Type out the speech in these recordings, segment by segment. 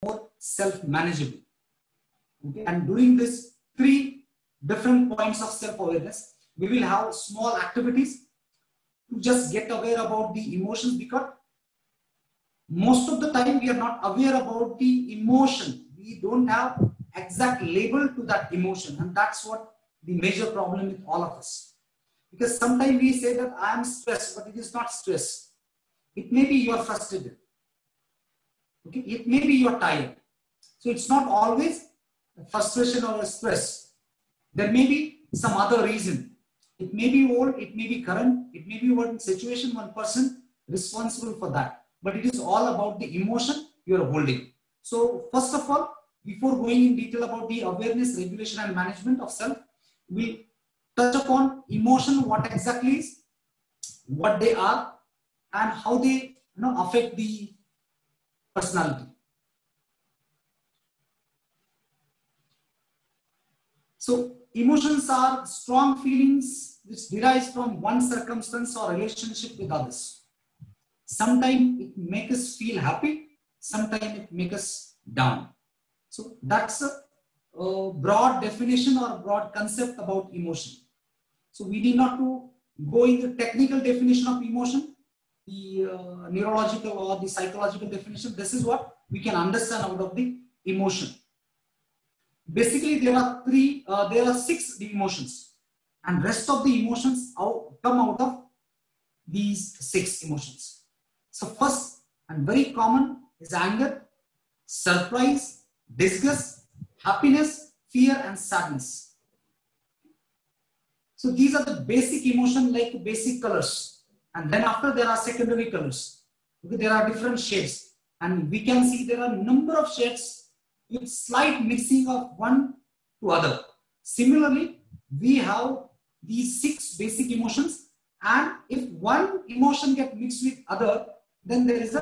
more self-manageable. Okay? And during this 3 different points of self-awareness, we will have small activities to just get aware about the emotions, because most of the time we are not aware about the emotion. We don't have exact label to that emotion, and that's what the major problem with all of us. Because sometimes we say that I am stressed, but it is not stress. It may be you are frustrated. Okay, it may be you are tired. So it's not always a frustration or a stress. There may be some other reason. It may be old, it may be current, it may be one situation, one person responsible for that. But it is all about the emotion you are holding. So first of all, before going in detail about the awareness, regulation and management of self, we touch upon emotion, what exactly is, what they are, and how they affect the personality. So emotions are strong feelings which derives from one circumstance or relationship with others. Sometimes it makes us feel happy, sometimes it makes us down. So that's a broad definition or broad concept about emotion. So we need not to go into technical definition of emotion, the neurological or the psychological definition. This is what we can understand out of the emotion. Basically, there are 6 emotions, and rest of the emotions come out of these 6 emotions. So first and very common is anger, surprise, disgust, happiness, fear, and sadness. So these are the basic emotions, like basic colors, and then after there are secondary colors. Okay, there are different shades, and we can see there are a number of shades with slight mixing of one to other. Similarly, we have these 6 basic emotions, and if one emotion gets mixed with other, then there is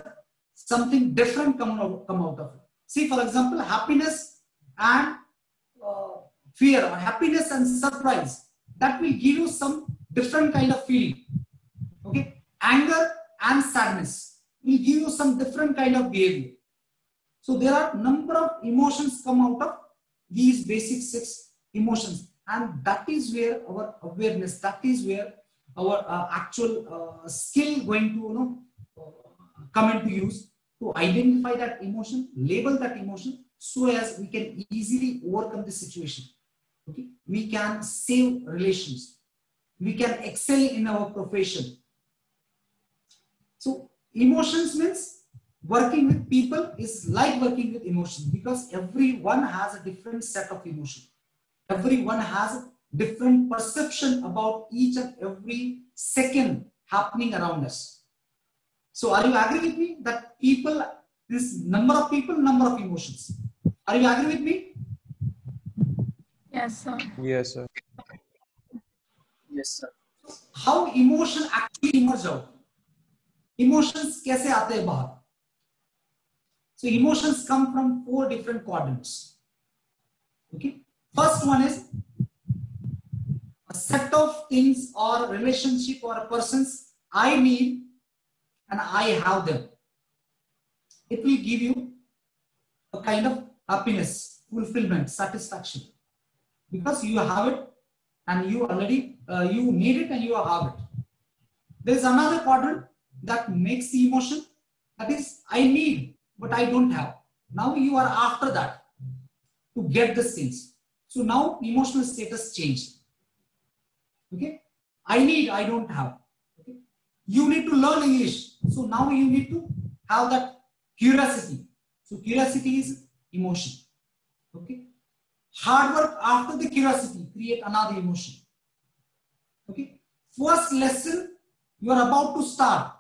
something different come out of it. See, for example, happiness and fear, or happiness and surprise, that will give you some different kind of feeling. Okay, anger and sadness will give you some different kind of behavior. So there are number of emotions come out of these basic 6 emotions, and that is where our awareness, that is where our actual skill going to come into use, to identify that emotion, label that emotion, so as we can easily overcome the situation. Okay, we can save relations, we can excel in our profession. So emotions means working with people is like working with emotions, because everyone has a different set of emotion. Everyone has a different perception about each and every second happening around us. So are you agree with me that people, this number of people, number of emotions? Are you agree with me? Yes, sir. Yes, sir. Yes, sir. How emotion actually emerge out? Emotions कैसे आते हैं बाहर? So emotions come from 4 different quadrants. Okay. First one is a set of things or relationship or persons I need and I have them. It will give you a kind of happiness, fulfillment, satisfaction, because you have it and you already you need it and you have it. There is another quadrant that makes the emotion, that is I need but I don't have. Now you are after that to get these things. So now emotional status changed. Okay, I need, I don't have. Okay, you need to learn English. So now you need to have that curiosity. So curiosity is emotion. Okay, hard work after the curiosity create another emotion. Okay, first lesson you are about to start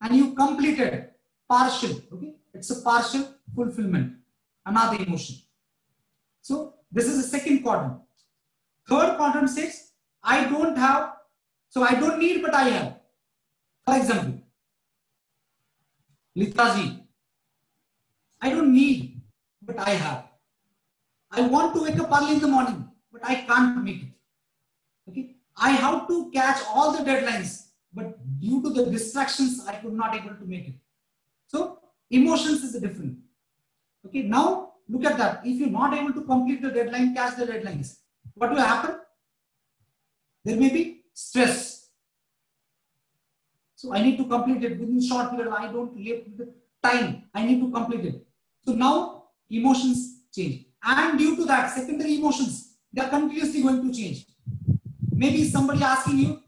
and you completed partial. Okay, it's a partial fulfillment, another emotion. So this is the second quadrant. Third quadrant says I don't have, so I don't need but I have. For example, Litaji, I don't need but I have. I want to wake up early in the morning but I can't make it. Okay, I have to catch all the deadlines, but due to the distractions I could not able to make it. So emotions is different. Okay, now look at that. If you're not able to complete the deadline, catch the deadlines, what will happen? There may be stress. So I need to complete it within short period. I don't have the time. I need to complete it. So now emotions change, and due to that, secondary emotions, they are continuously going to change. Maybe somebody asking you,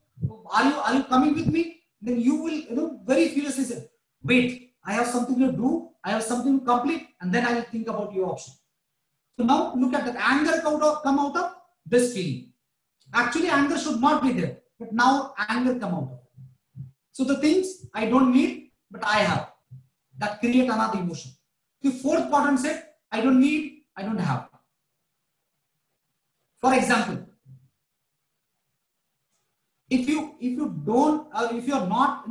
are you coming with me? Then you will, very furiously say, wait, I have something to do, I have something to complete, and then I will think about your option. So now look at that. Anger come out of this feeling. Actually, anger should not be there, but now anger come out of it. So the things I don't need, but I have, that create another emotion. The fourth quadrant said, I don't need, I don't have. For example, if you don't, if you are not,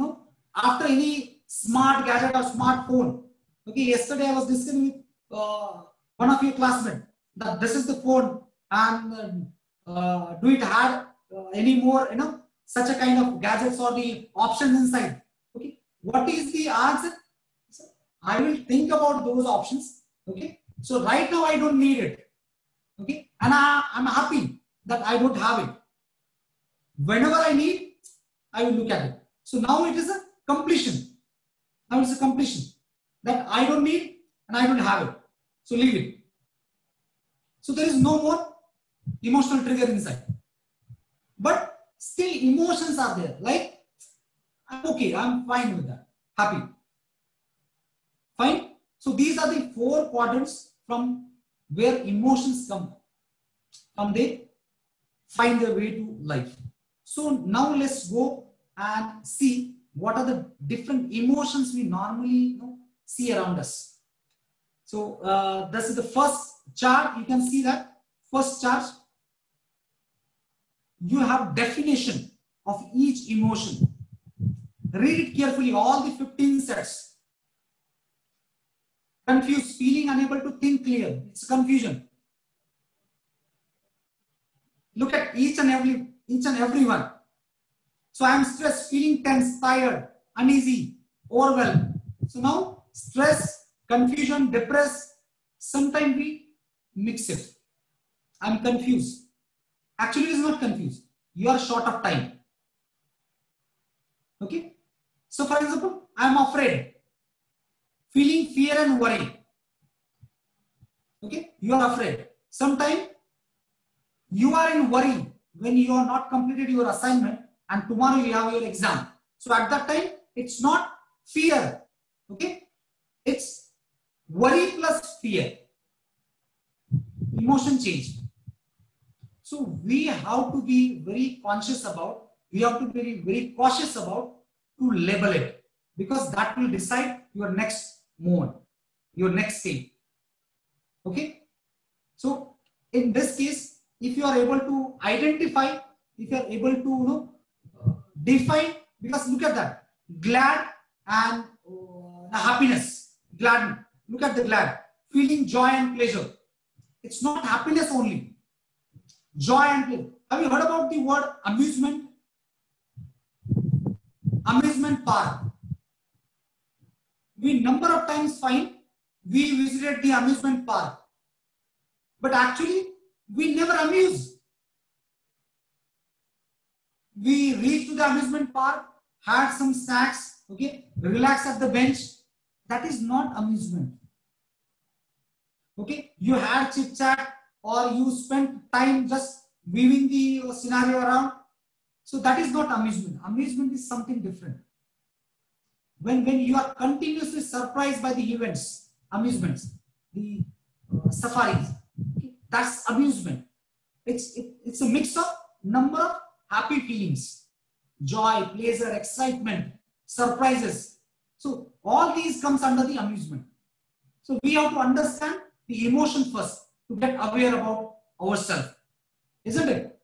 after any smart gadget or smartphone. Okay, yesterday I was discussing with one of your classmates that this is the phone, and do it have any more, such a kind of gadgets or the options inside. Okay, what is the answer? I will think about those options. Okay, so right now I don't need it. Okay, and I'm happy that I don't have it. Whenever I need, I will look at it. So now it is a completion. Now it's a completion that I don't need and I don't have it. So leave it. So there is no more emotional trigger inside. But still emotions are there. Like, I'm okay, I'm fine with that. Happy. Fine. So these are the four quadrants from where emotions come. From they find their way to life. So now let's go and see what are the different emotions we normally see around us. So this is the first chart. You can see that first chart. You have definition of each emotion. Read it carefully, all the 15 sets. Confused, feeling unable to think clear. It's confusion. Look at each and every one. So I am stressed, feeling tense, tired, uneasy, overwhelmed. So now stress, confusion, depressed. Sometimes we mix it. I'm confused. Actually, it's not confused. You are short of time. Okay. So for example, I'm afraid, feeling fear and worry. Okay. You are afraid. Sometimes you are in worry when you are not completed your assignment and tomorrow you have your exam. So at that time, it's not fear. Okay. It's worry plus fear. Emotion change. So we have to be very conscious about, we have to be very cautious about to label it, because that will decide your next mode, your next state. Okay. So in this case, if you are able to identify, if you are able to define, because look at that, glad and happiness, glad, look at the glad, feeling joy and pleasure. It's not happiness only, joy and pleasure. Have you heard about the word amusement? Amusement park. We number of times find we visited the amusement park, but actually we never amuse. We reached to the amusement park, had some snacks, okay, relax at the bench. That is not amusement. Okay, you had chit chat or you spent time just weaving the scenario around. So that is not amusement. Amusement is something different. When you are continuously surprised by the events, amusements, the safaris, okay, that's amusement. It's a mix of number of happy feelings, joy, pleasure, excitement, surprises. So all these comes under the amusement. So we have to understand the emotion first to get aware about ourselves, isn't it?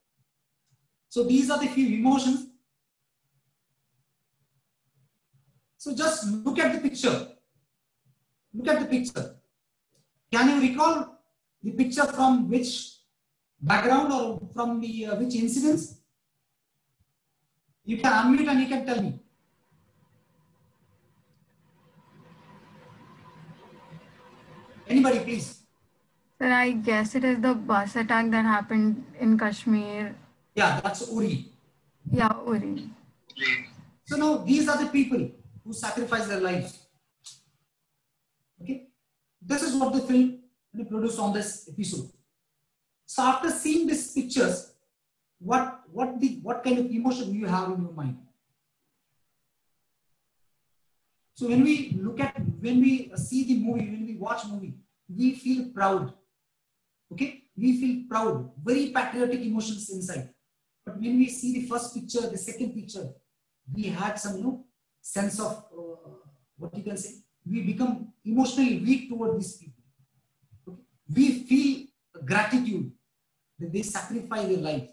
So these are the few emotions. So just look at the picture. Look at the picture. Can you recall the picture from which background or from the which incidents? You can unmute and you can tell me. Anybody, please? Sir, I guess it is the bus attack that happened in Kashmir. Yeah, that's Uri. Yeah, Uri. So now these are the people who sacrifice their lives. Okay, this is what the film produced on this episode. So after seeing these pictures, what kind of emotion do you have in your mind? So when we see the movie, when we watch movie, we feel proud. Okay, we feel proud, very patriotic emotions inside. But when we see the first picture, the second picture, we had some sense of what you can say. We become emotionally weak toward these people. Okay? We feel gratitude that they sacrifice their life.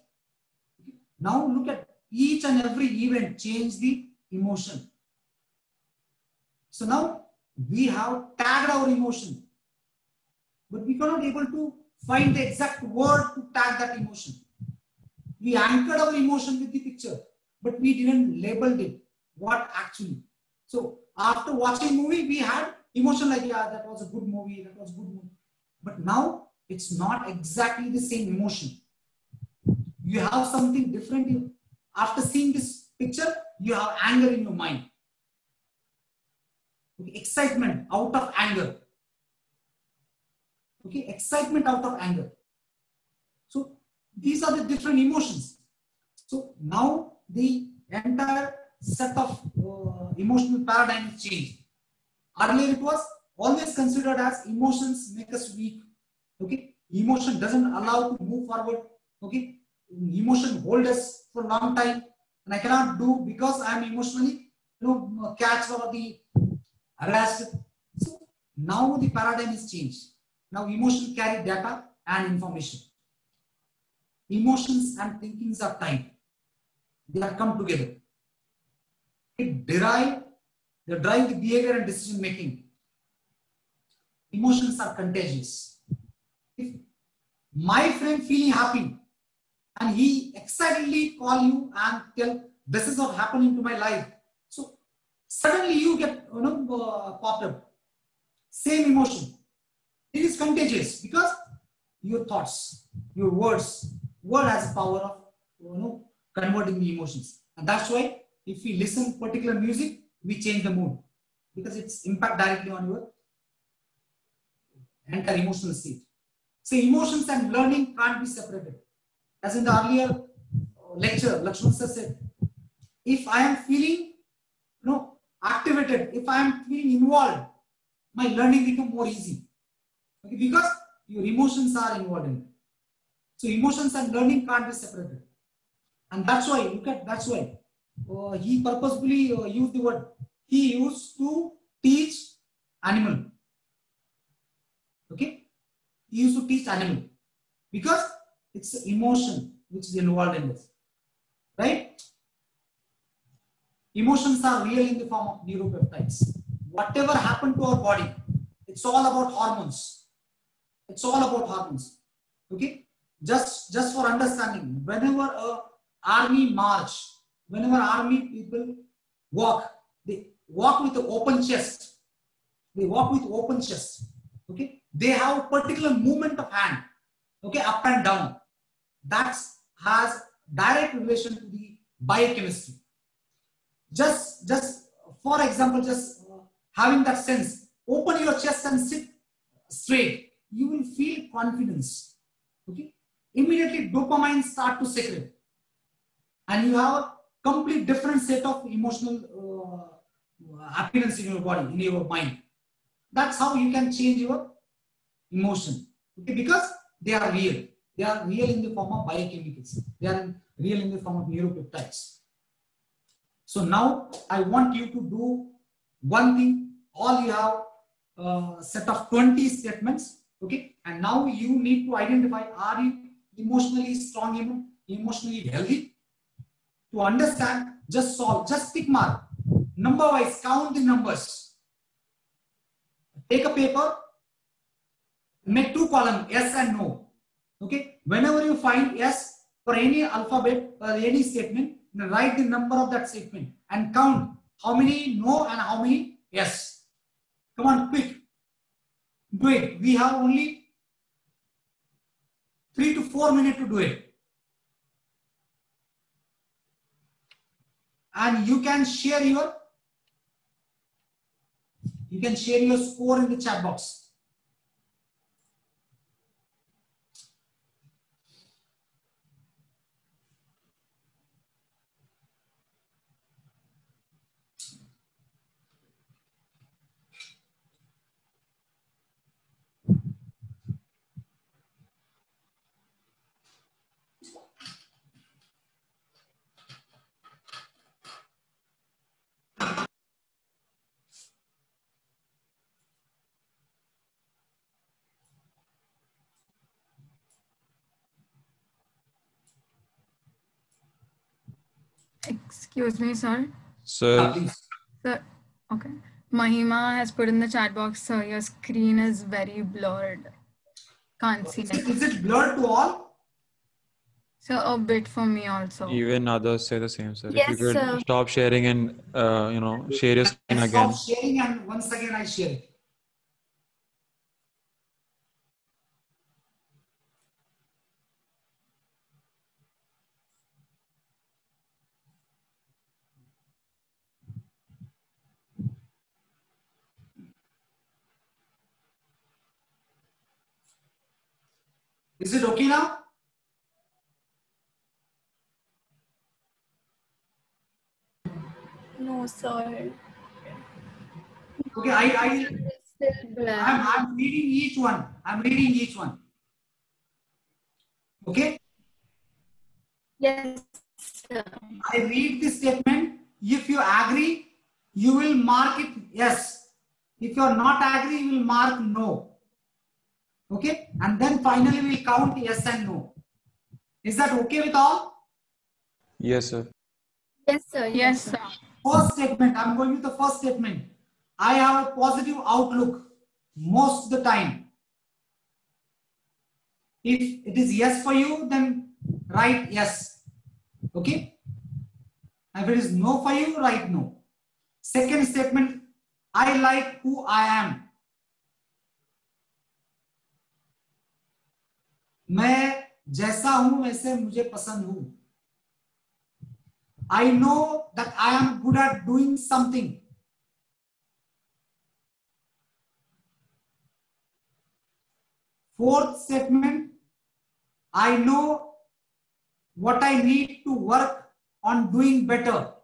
Okay? Now look at each and every event change the emotion. So now we have tagged our emotion, but we cannot able to find the exact word to tag that emotion. We anchored our emotion with the picture, but we didn't label it. What actually? So after watching movie, we had emotion like, yeah, that was a good movie, that was a good movie. But now it's not exactly the same emotion. You have something different. After seeing this picture, you have anger in your mind. Okay, excitement out of anger. Okay, excitement out of anger. So these are the different emotions. So now the entire set of emotional paradigm is changed. Earlier it was always considered as emotions make us weak. Okay, emotion doesn't allow to move forward. Okay, emotion hold us for a long time, and I cannot do because I am emotionally catch or the harassed. So now the paradigm is changed. Now emotion carry data and information. Emotions and thinkings are tied. They are come together. They drive the behavior and decision making. Emotions are contagious. If my friend feeling happy and he excitedly call you and tell this is what happening to my life, so suddenly you get popped up. Same emotion. It is contagious because your thoughts, your words, word has power of converting the emotions, and that's why if we listen particular music, we change the mood because it's impact directly on your entire emotional state. So emotions and learning can't be separated. As in the earlier lecture, Lakshman sir said, if I am feeling activated, if I am feeling involved, my learning become more easy. Okay, because your emotions are involved in it. So emotions and learning can't be separated. And that's why, that's why he purposefully used the word. He used to teach animal. Okay? He used to teach animal. Because it's emotion which is involved in this. Right? Emotions are real in the form of neuropeptides. Whatever happened to our body, it's all about hormones. It's all about hormones. Okay? Just for understanding, whenever a army march, whenever army people walk, they walk with an open chest. They walk with open chest. Okay? They have a particular movement of hand. Okay, up and down. That has direct relation to the biochemistry. Just for example, just having that sense, open your chest and sit straight. You will feel confidence. Okay, immediately dopamine start to secrete, and you have a complete different set of emotional happiness in your body, in your mind. That's how you can change your emotion. Okay, because they are real. They are real in the form of biochemicals. They are real in the form of neuropeptides. So now I want you to do one thing. All you have a set of 20 statements. Okay, and now you need to identify: are you emotionally strong, emotionally healthy? To understand, just solve, just tick mark, number wise, count the numbers. Take a paper, make 2 columns, yes and no. Okay, whenever you find yes for any alphabet or any statement, write the number of that statement and count how many no and how many yes. Come on, quick. do it. We have only 3 to 4 minutes to do it. And you can share your score in the chat box. Excuse me, sir. Sir, Please. Sir, okay. Mahima has put in the chat box, sir, your screen is very blurred. Can't see it. Is it blurred to all? So a bit for me also. even others say the same, sir. Yes, if you could sir. stop sharing and share your screen Stop again. sharing and once again I share it. Is it okay now? No, sir. Okay, It's still black. I'm reading each one. I'm reading each one. Okay? Yes, sir. I read the statement. If you agree, you will mark it yes. If you are not agree, you will mark no. Okay? And then finally we'll count yes and no. Is that okay with all? Yes, sir. Yes, sir. Yes, sir. First statement, I'm going with the first statement. I have a positive outlook most of the time. If it is yes for you, then write yes. Okay? If it is no for you, write no. Second statement, I like who I am. मैं जैसा हूं वैसे मुझे पसंद हूं. I know that I am good at doing something. Fourth statement, I know what I need to work on doing better.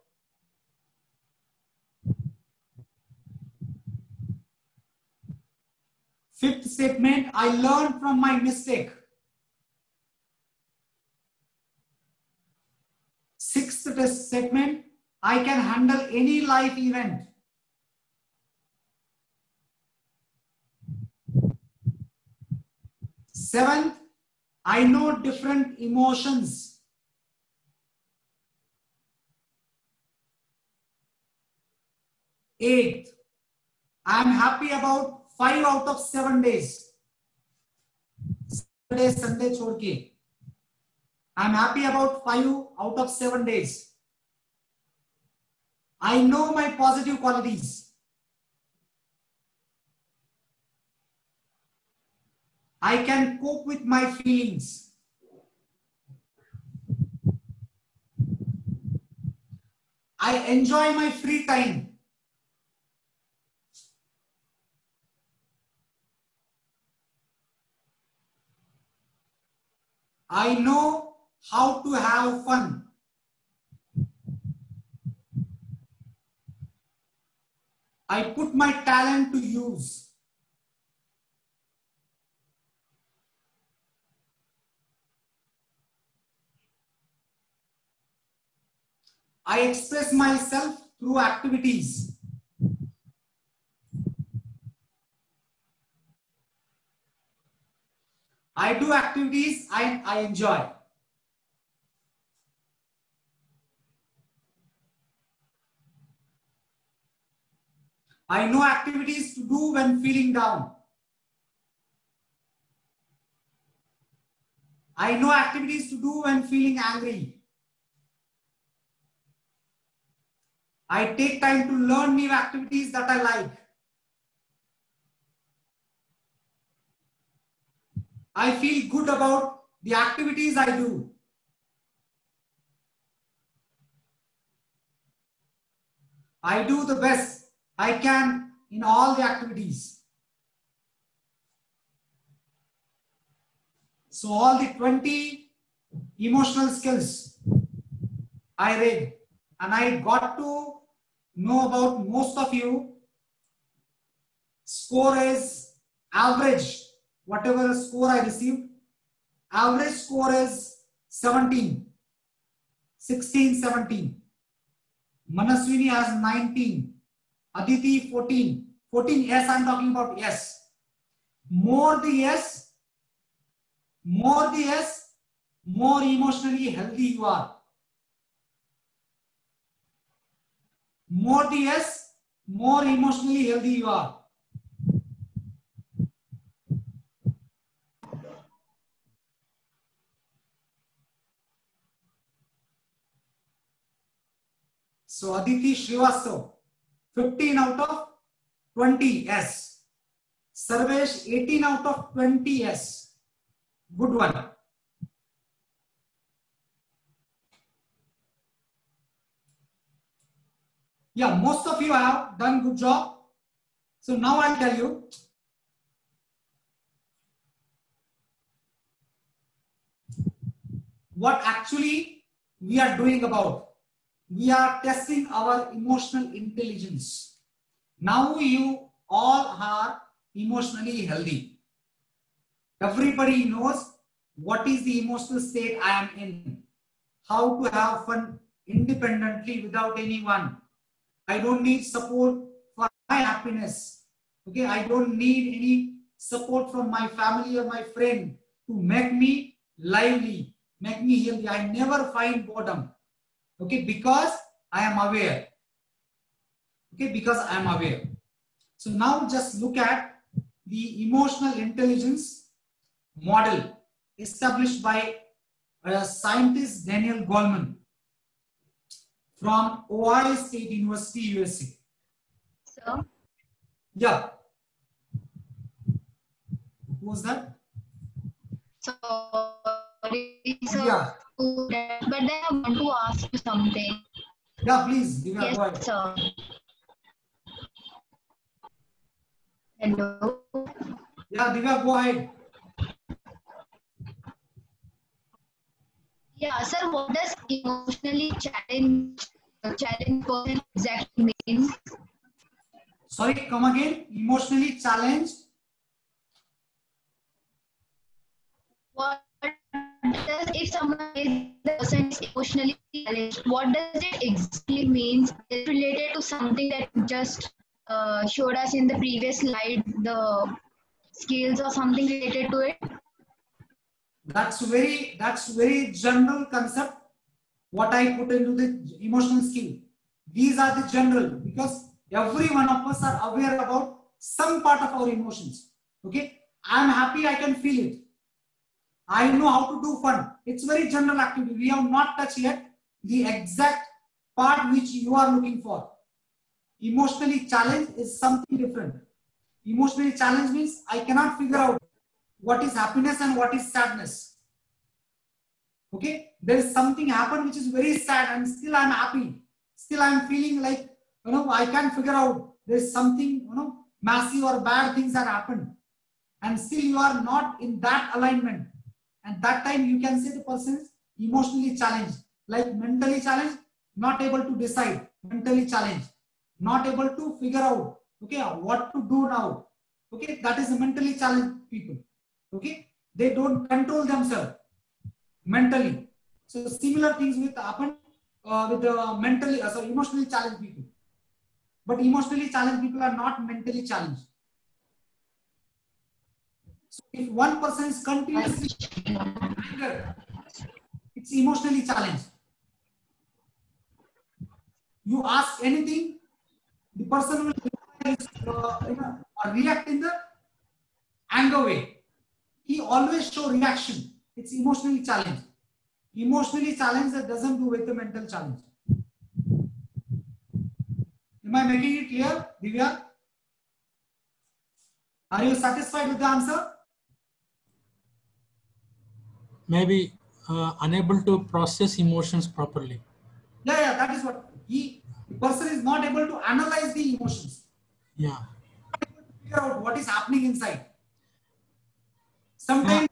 Fifth statement, I learn from my mistake. Sixth statement, I can handle any life event. Seventh, I know different emotions. Eighth, I am happy about 5 out of 7 days. Saturday, Sunday छोड़ के. I am happy about 5 out of 7 days. I know my positive qualities. I can cope with my feelings. I enjoy my free time. I know how to have fun. I put my talent to use. I express myself through activities. I do activities I enjoy. I know activities to do when feeling down. I know activities to do when feeling angry. I take time to learn new activities that I like. I feel good about the activities I do. I do the best I can in all the activities. So all the 20 emotional skills I read, and I got to know about most of you. Score is average, whatever score I received, average score is 17, 16, 17. Manaswini has 19, Aditi 14, 14 yes, I'm talking about yes. More the yes, more emotionally healthy you are. More the yes, more emotionally healthy you are. So Aditi Srivastav, 15 out of 20 yes. Sarvesh, 18 out of 20 yes. Good one. Yeah, most of you have done good job. So now I'll tell you what actually we are doing about. We are testing our emotional intelligence. Now you all are emotionally healthy. Everybody knows what is the emotional state I am in, how to have fun independently without anyone. I don't need support for my happiness. Okay, I don't need any support from my family or my friend to make me lively, make me healthy. I never find boredom. Okay, because I am aware. Okay, because I am aware. So now just look at the emotional intelligence model established by scientist Daniel Goleman from Ohio State University, USA. Sir, Yeah. Who was that? sorry, sir. Yeah. But then I want to ask you something. Yeah, please. Divya, Yes, go ahead. sir. Hello. Yeah, Divya, go ahead. Yeah, sir. What does emotionally challenge person exactly mean? Sorry, come again. Emotionally challenged. What does if someone is the person is emotionally challenged? What does it exactly mean? Is it related to something that you just showed us in the previous slide, the skills or something related to it? That's very general concept. What I put into the emotional skill. These are the general, because every one of us are aware about some part of our emotions. Okay, I'm happy, I can feel it. I know how to do fun. It's very general activity. We have not touched yet the exact part which you are looking for. Emotionally challenged is something different. Emotionally challenged means I cannot figure out what is happiness and what is sadness. Okay, there is something happened which is very sad and still I'm happy. Still I'm feeling like, I can't figure out there is something, massive or bad things that happened. And still you are not in that alignment. And that time you can say the person is emotionally challenged, like mentally challenged, not able to decide, mentally challenged, not able to figure out, okay, what to do now. Okay, that is the mentally challenged people. Okay, they don't control themselves mentally. So similar things with happen with the emotionally challenged people. But emotionally challenged people are not mentally challenged. So if one person is continuously anger, it's emotionally challenged. You ask anything, the person will react in the anger way. He always show reaction. It's emotionally challenged. Emotionally challenged that doesn't do with the mental challenge. Am I making it clear, Divya? Are you satisfied with the answer? maybe unable to process emotions properly. Yeah, that is what the person is not able to analyze the emotions. Yeah. Figure out what is happening inside. Sometimes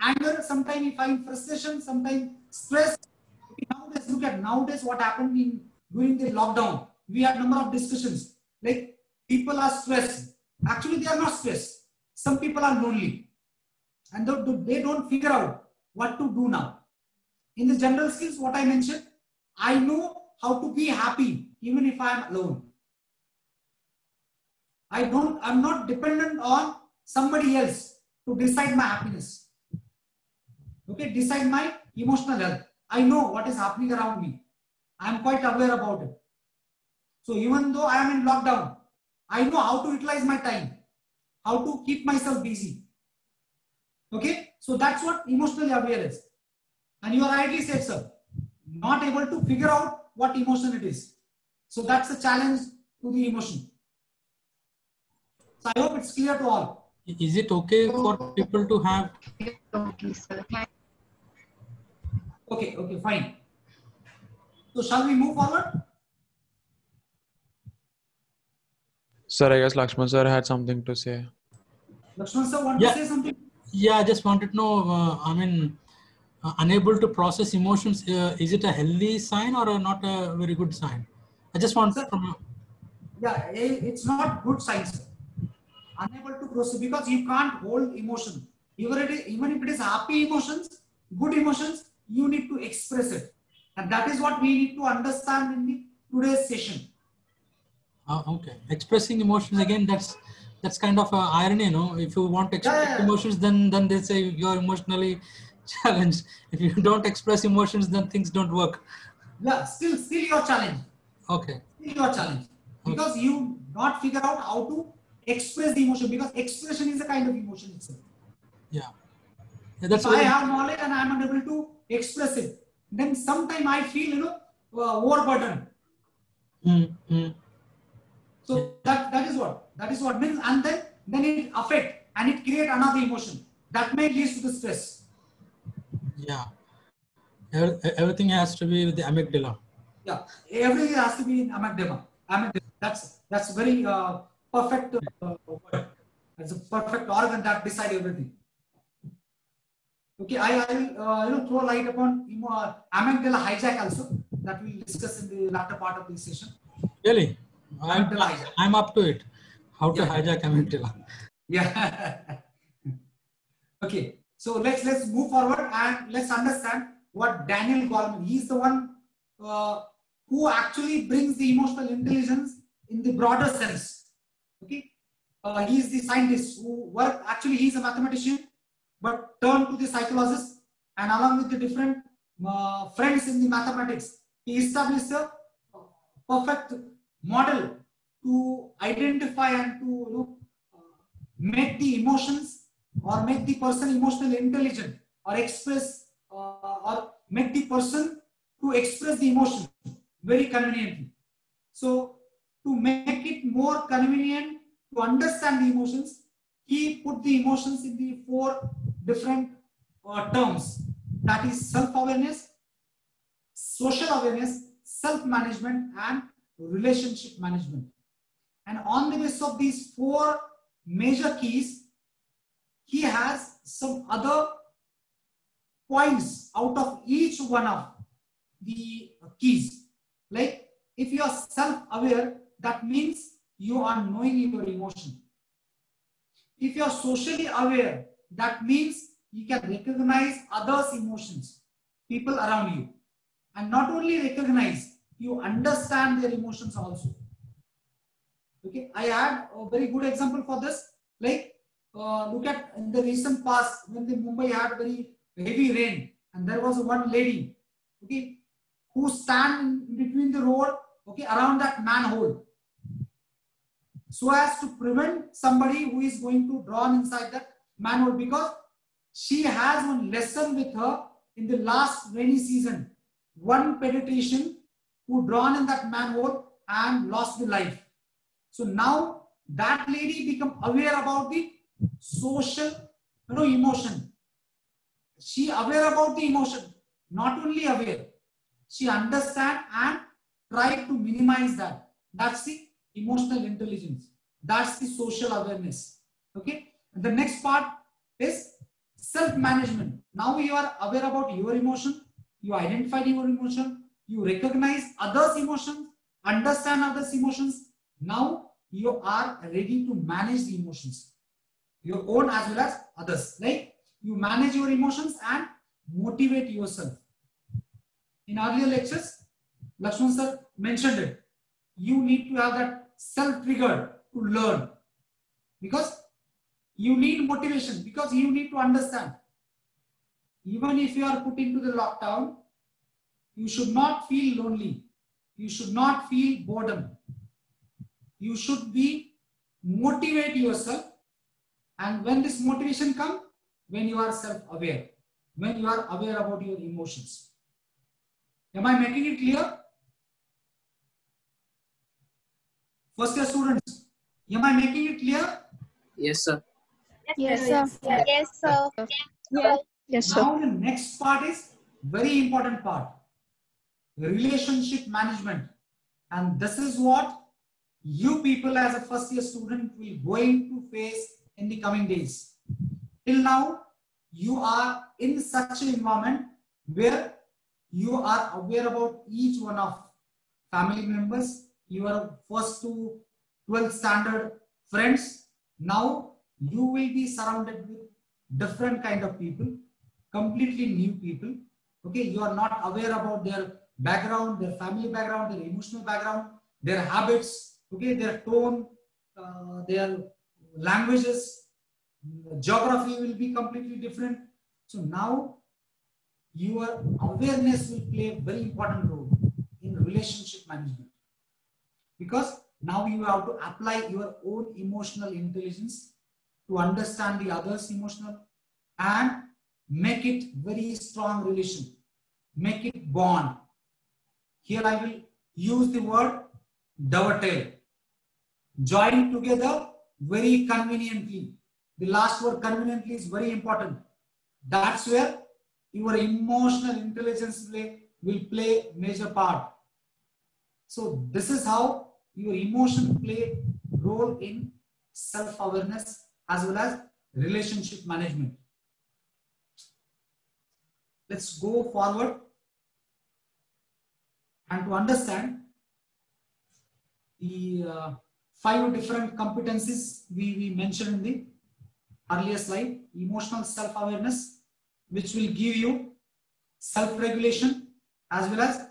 anger, sometimes we find frustration, sometimes stress. Nowadays, look at nowadays what happened during the lockdown. We had number of discussions like people are stressed. Actually, they are not stressed. Some people are lonely, and they don't figure out what to do now. In the general skills, what I mentioned, I know how to be happy even if I am alone. I'm not dependent on somebody else to decide my happiness. Okay, decide my emotional health. I know what is happening around me. I am quite aware about it. So even though I am in lockdown, I know how to utilize my time, how to keep myself busy. Okay, so that's what emotionally aware is. And you are rightly said, sir, not able to figure out what emotion it is. So that's a challenge to the emotion. So I hope it's clear to all. Is it okay for people to have? Okay, sir. Okay, fine. So shall we move forward? Sir, I guess Lakshman sir had something to say. Lakshman sir, want Yeah. to say something? Yeah, I just wanted to know, unable to process emotions, is it a healthy sign or not a very good sign? I just want Sir, from... Yeah, it's not good sign, sir. Unable to process because you can't hold emotion. Even if it is happy emotions, good emotions, you need to express it. And that is what we need to understand in the today's session. Okay, expressing emotions again, that's kind of a irony, you know. If you want to express emotions, then they say you're emotionally challenged. If you don't express emotions, then things don't work. Yeah, still your challenge. Okay. Still your challenge. Because you not figure out how to express the emotion, because expression is a kind of emotion itself. Yeah, that's if I have knowledge and I am unable to express it, then sometimes I feel overburdened. So that is what means, and then it affect and it create another emotion that may lead to the stress. Yeah, everything has to be with the amygdala. Yeah, everything has to be in amygdala. That's very perfect word. It's a perfect organ that decide everything. Okay, I will throw light upon amygdala hijack also, that we'll discuss in the latter part of this session. Really? I'm up to it. How to hijack amygdala. Yeah. Okay, so let's move forward and let's understand what Daniel Goleman, he's the one who actually brings the emotional intelligence in the broader sense. Okay, he is the scientist who actually he's a mathematician, but turned to the psychologist, and along with the different friends in the mathematics, he established a perfect model to identify and to make the emotions or make the person emotionally intelligent or express or make the person to express the emotion very conveniently. So to make it more convenient to understand the emotions, he put the emotions in the 4 different terms, that is self-awareness, social awareness, self-management and relationship management. And on the basis of these 4 major keys, he has some other points out of each one of the keys. Like if you are self-aware, that means you are knowing your emotion. If you are socially aware, that means you can recognize others' emotions, people around you. And not only recognize, you understand their emotions also. Okay, I had a very good example for this. Like, look at in the recent past when the Mumbai had very heavy rain, and there was one lady, okay, who stand in between the road, okay, around that manhole, so as to prevent somebody who is going to drown inside that manhole, because she has one lesson with her in the last rainy season. One pediatrician who drowned in that manhole and lost the life. So now that lady become aware about the social emotion. she aware about the emotion, not only aware, she understand and try to minimize that. That's the emotional intelligence. That's the social awareness. Okay. And the next part is self-management. Now you are aware about your emotion, you identify your emotion, you recognize others' emotions, understand others' emotions. Now you are ready to manage the emotions, your own as well as others. Like you manage your emotions and motivate yourself. In earlier lectures, Lakshman sir mentioned it. You need to have that self-trigger to learn, because you need motivation, because you need to understand. Even if you are put into the lockdown, you should not feel lonely. You should not feel boredom. You should be motivate yourself. And when this motivation comes, when you are self-aware, when you are aware about your emotions. Am I making it clear? First year students, am I making it clear? Yes, sir. Yes, sir. Yes, sir. Yes, sir. Now the next part is very important part, relationship management. And this is what you people as a first year student will going to face in the coming days. Till now, you are in such an environment where you are aware about each one of family members, your first to 12th standard friends. Now you will be surrounded with different kind of people, completely new people. Okay, you are not aware about their background, their family background, their emotional background, their habits, okay, their tone, their languages, geography will be completely different. So now your awareness will play a very important role in relationship management, because now you have to apply your own emotional intelligence to understand the other's emotional and make it very strong relation, make it bond. Here I will use the word dovetail, join together very conveniently. The last word conveniently is very important. That's where your emotional intelligence will play major part. So this is how your emotion play role in self-awareness as well as relationship management. Let's go forward and to understand the 5 different competencies we mentioned in the earlier slide. Emotional self-awareness, which will give you self-regulation as well as...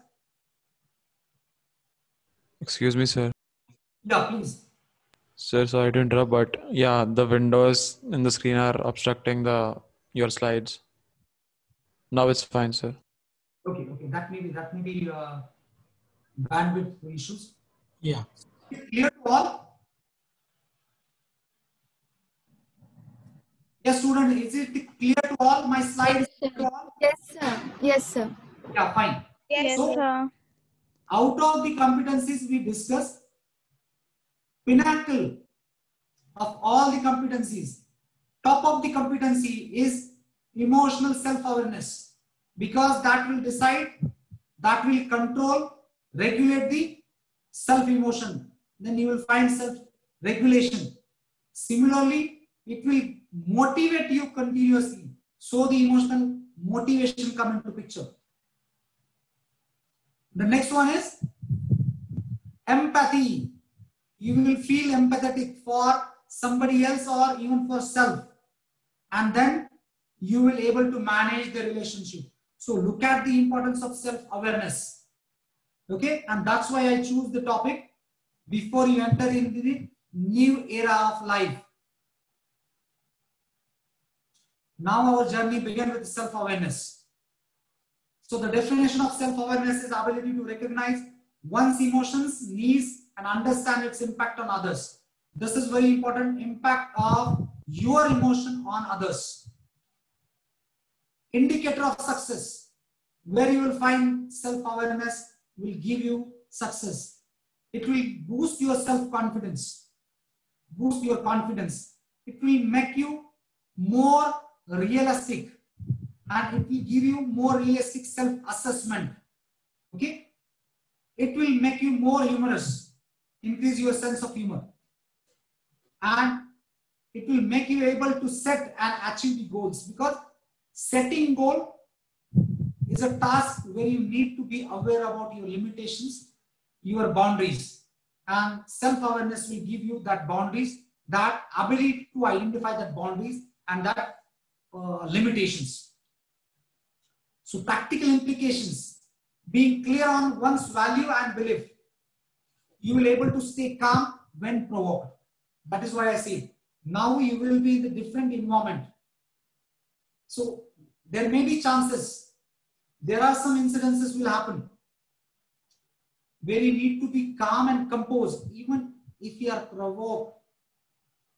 Excuse me, sir. Yeah, please. Sir, sorry to interrupt, but yeah, the windows in the screen are obstructing your slides. Now it's fine, sir. Okay, that may be bandwidth issues. Yeah. Clear to all? Yes, student, is it clear to all? My slide is clear to all? Yes, sir. Yes, sir. Yeah, fine. Yes, So, sir. out of the competencies we discussed, pinnacle of all the competencies, top of the competency is emotional self-awareness, because that will decide, that will control, regulate the self-emotion. Then you will find self-regulation. Similarly, it will motivate you continuously. So the emotional motivation come into picture. The next one is empathy. You will feel empathetic for somebody else or even for self. And then you will able to manage the relationship. So look at the importance of self-awareness. Okay, and that's why I choose the topic before you enter into the new era of life. Now our journey begins with self-awareness. So the definition of self-awareness is ability to recognize one's emotions, needs, and understand its impact on others. This is very important, impact of your emotion on others. Indicator of success, where you will find self-awareness will give you success. It will boost your self-confidence, boost your confidence. It will make you more realistic, and it will give you more realistic self-assessment. Okay? It will make you more humorous, increase your sense of humor, and it will make you able to set and achieve the goals, because setting goal is a task where you need to be aware about your limitations, your boundaries, and self-awareness will give you that boundaries, that ability to identify that boundaries and that limitations. So practical implications: being clear on one's value and belief. You will be able to stay calm when provoked. That is why I say now you will be in the different environment. So there may be chances, there are some incidences will happen where you need to be calm and composed even if you are provoked.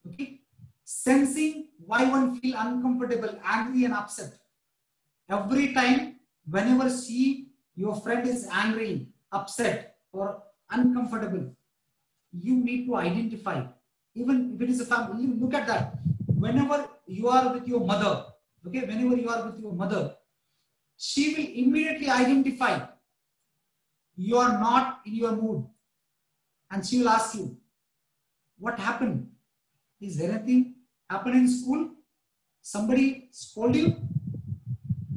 Okay? Sensing why one feel uncomfortable, angry and upset. Every time, whenever your friend is angry, upset or uncomfortable, you need to identify. Even if it is a family, look at that. Whenever you are with your mother, okay, whenever you are with your mother, she will immediately identify you are not in your mood, and she will ask you, what happened? Is there anything happened in school? Somebody scold you?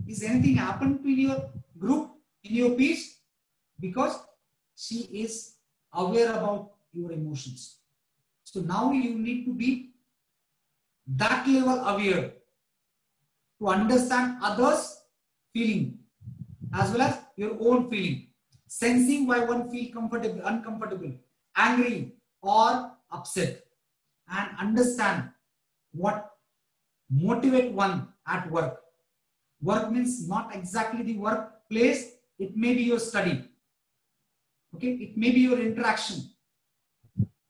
Is anything happened to your group, in your peace? Because she is aware about your emotions. So now you need to be that level aware to understand others' feeling as well as your own feeling. Sensing why one feel comfortable, uncomfortable, angry or upset, and understand what motivate one at work. Work means not exactly the workplace, it may be your study. Okay, it may be your interaction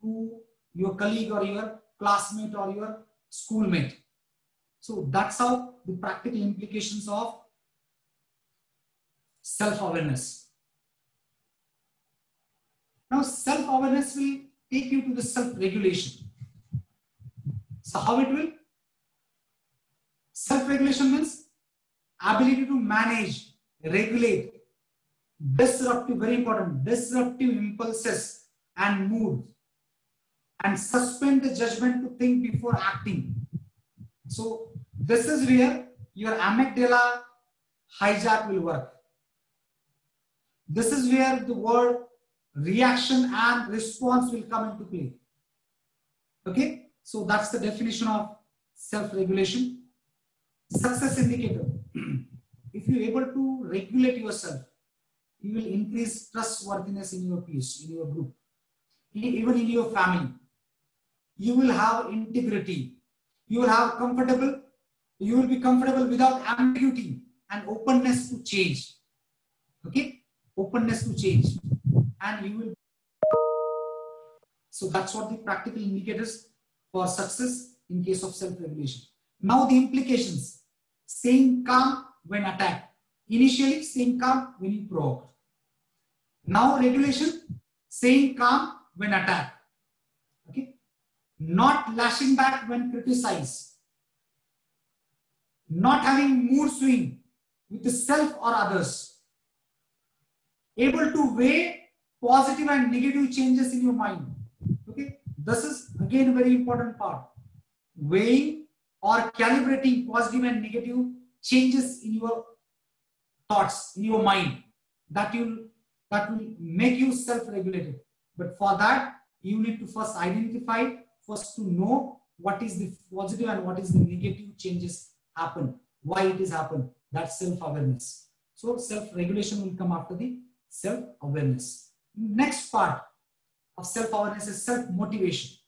to your colleague or your classmate or your schoolmate. So that's how the practical implications of self-awareness. Now self-awareness will take you to the self-regulation. So how it will? Self-regulation means ability to manage, regulate disruptive, very important, disruptive impulses and moods, and suspend the judgment to think before acting. So this is where your amygdala hijack will work. This is where the word reaction and response will come into play. Okay, so that's the definition of self-regulation. Success indicator. If you're able to regulate yourself, you will increase trustworthiness in your peers, in your group, even in your family. You will have integrity. You will be comfortable without ambiguity and openness to change. Okay, openness to change, and you will. So that's what the practical indicators for success in case of self-regulation. Now the implications: staying calm when attacked. Initially, staying calm when you provoke. Now regulation: staying calm when attacked. Okay, not lashing back when criticized. Not having mood swing with the self or others. Able to weigh positive and negative changes in your mind. Okay, this is again a very important part. Weighing or calibrating positive and negative changes in your thoughts, in your mind, that will make you self-regulated. But for that, you need to first identify, first to know what is the positive and what is the negative changes happen, why it is happen. That's self-awareness. So self-regulation will come after the self-awareness. Next part of self-awareness is self-motivation.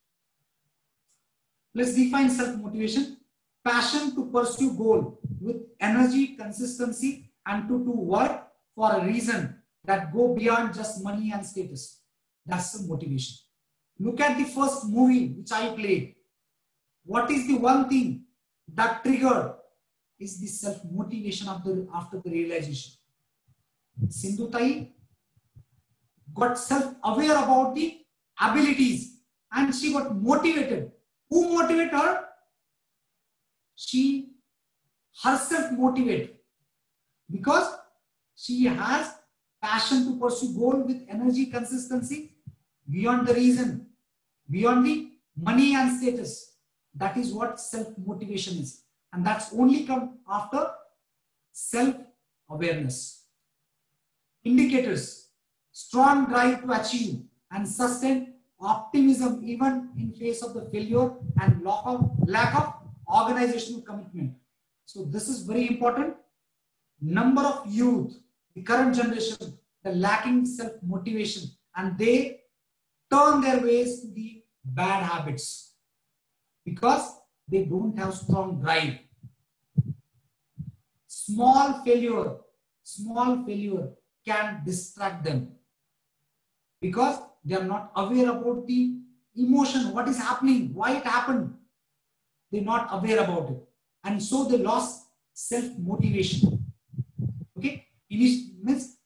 Let's define self-motivation: passion to pursue goal with energy, consistency, and to do work for a reason that go beyond just money and status. That's the motivation. Look at the first movie which I played. What is the one thing that triggered? Is the self-motivation after the realization. Sindhu Tai got self-aware about the abilities and she got motivated. Who motivated her? She herself motivated. Because she has passion to pursue goal with energy, consistency, beyond the reason, beyond the money and status. That is what self-motivation is. And that's only come after self-awareness. Indicators: strong drive to achieve and sustain, optimism even in face of the failure, and lack of organizational commitment. So this is very important. Number of youth, the current generation, they're lacking self-motivation and they turn their ways to the bad habits because they don't have strong drive. Small failure can distract them because they are not aware about the emotion, what is happening, why it happened. They're not aware about it. And so they lost self-motivation. Okay? Means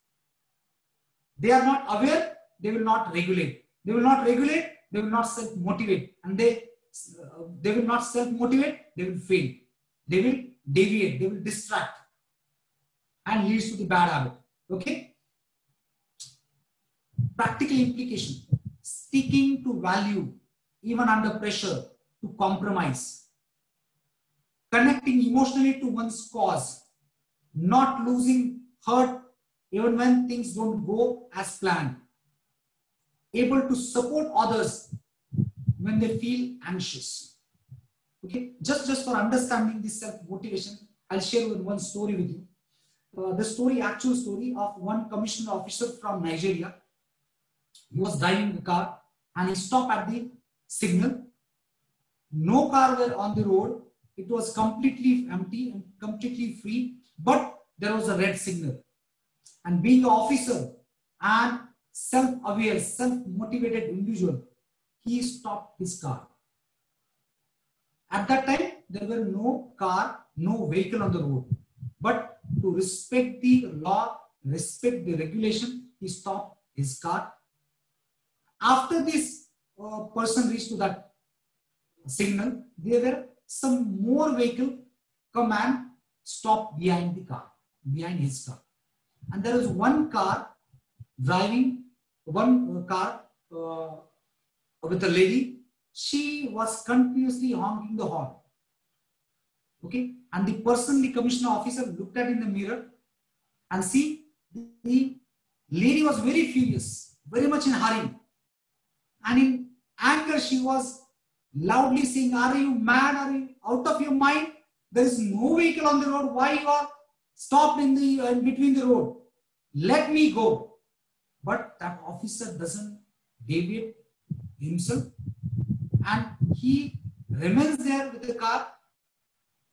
they are not aware, they will not regulate. They will not regulate, they will not self-motivate. And they will not self-motivate, they will fail. They will deviate, they will distract and leads to the bad habit. Okay? Practical implication: sticking to value even under pressure, to compromise, connecting emotionally to one's cause, not losing heart even when things don't go as planned, able to support others when they feel anxious. Okay, just for understanding this self-motivation, I'll share one story with you. The actual story of one commissioned officer from Nigeria. He was driving the car and he stopped at the signal. No car were on the road. It was completely empty and completely free, but there was a red signal. And being an officer and self-aware, self-motivated individual, he stopped his car. At that time, there were no car, no vehicle on the road. But to respect the law, respect the regulation, he stopped his car. After this person reached to that signal, there were some more vehicle come and stop behind the car, behind his car. And there was one car driving, one car with a lady. She was continuously honking the horn. Okay, and the person, the commissioner officer, looked at in the mirror and see the lady was very furious, very much in hurry, and in anger she was loudly saying, "Are you mad? Are you out of your mind? There is no vehicle on the road. Why you are stopped in between the road? Let me go." But that officer doesn't deviate himself, and he remains there with the car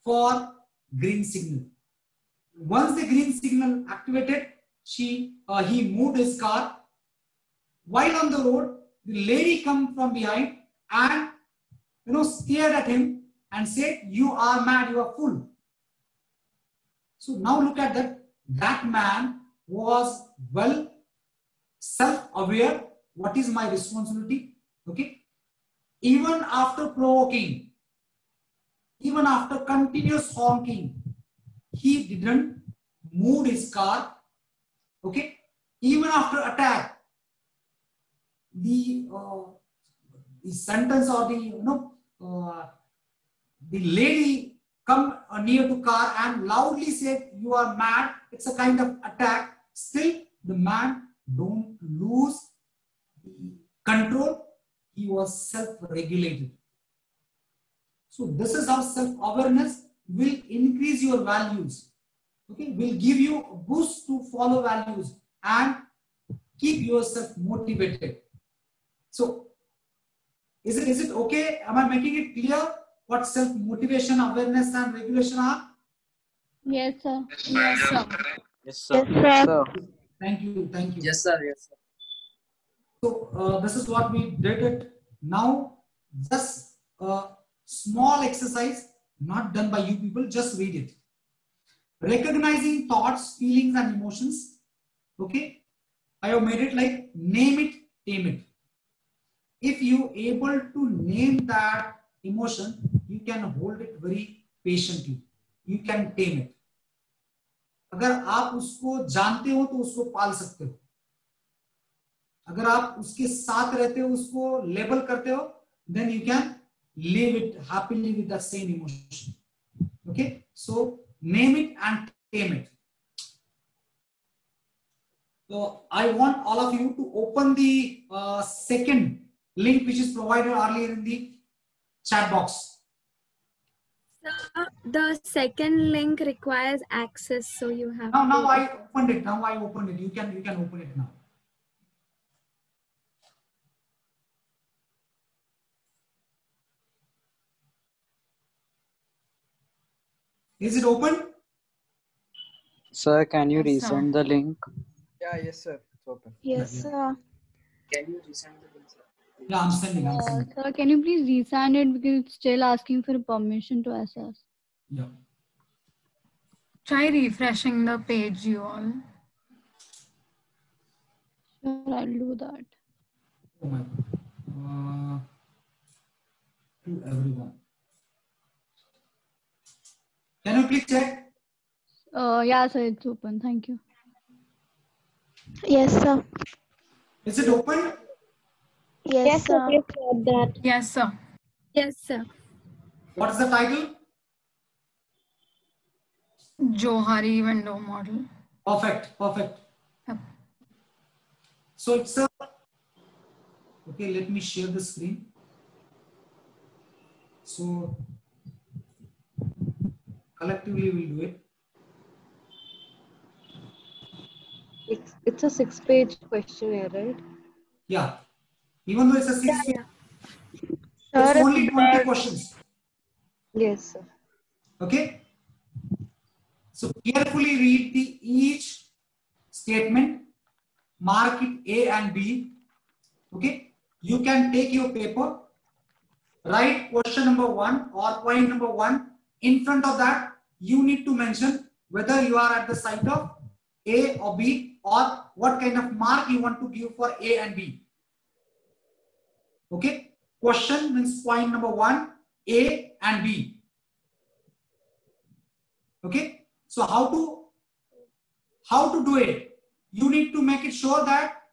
for green signal. Once the green signal activated, he moved his car. While on the road, the lady come from behind and stared at him and said, "You are mad, you are fool." So now look at that. That man was well self-aware. What is my responsibility? Okay. Even after provoking, even after continuous honking, he didn't move his car. Okay. Even after attack, the sentence or the lady come near to car and loudly said, "You are mad." It's a kind of attack. Still, the man don't lose the control. He was self-regulated. So this is how self-awareness will increase your values. Okay, will give you a boost to follow values and keep yourself motivated. So is it okay? Am I making it clear what self-motivation, awareness and regulation are? Yes, sir. Yes, sir. Yes, sir. Yes, sir. Thank you. Yes, sir. Yes, sir. So this is what we did it. Now just a small exercise, not done by you people, just read it. Recognizing thoughts, feelings and emotions. Okay, I have made it like name it, tame it. If you able to name that emotion, you can hold it very patiently. You can tame it. अगर आप उसको जानते हो तो उसको पाल सकते हो, अगर आप उसके साथ रहते हो, उसको लेबल करते हो, then you can live it happily with the same emotion. Okay, so name it and tame it. So I want all of you to open the second link which is provided earlier in the chat box. The second link requires access, so you have Now I opened it. Now I opened it. You can open it now. Is it open? Sir, can you Yes, sir. resend the link? Yeah, yes, sir. It's open. Yes, Yeah. sir. Can you resend the link, sir? Yeah, I'm sending. Sir, can you please resend it because it's still asking for permission to access. Yeah. Try refreshing the page, you all. Sure, I'll do that. Oh my God. To everyone. Can you please check? Yeah, sir, it's open. Thank you. Yes, sir. Is it open? Yes, sir. Yes, sir. Yes, sir. What is the title? Johari window model. Perfect. Yep. So it's a, okay, let me share the screen. So collectively we'll do it. It's a 6-page questionnaire, right? Yeah. Even though it's a 6 Yeah. it's only 20 questions. Yes, sir. Okay. So carefully read each statement, mark it A and B. Okay. You can take your paper, write question number 1 or point number 1. In front of that, you need to mention whether you are at the site of A or B, or what kind of mark you want to give for A and B. Okay. Question means point number 1, A and B. Okay. So how to do it? You need to make it sure that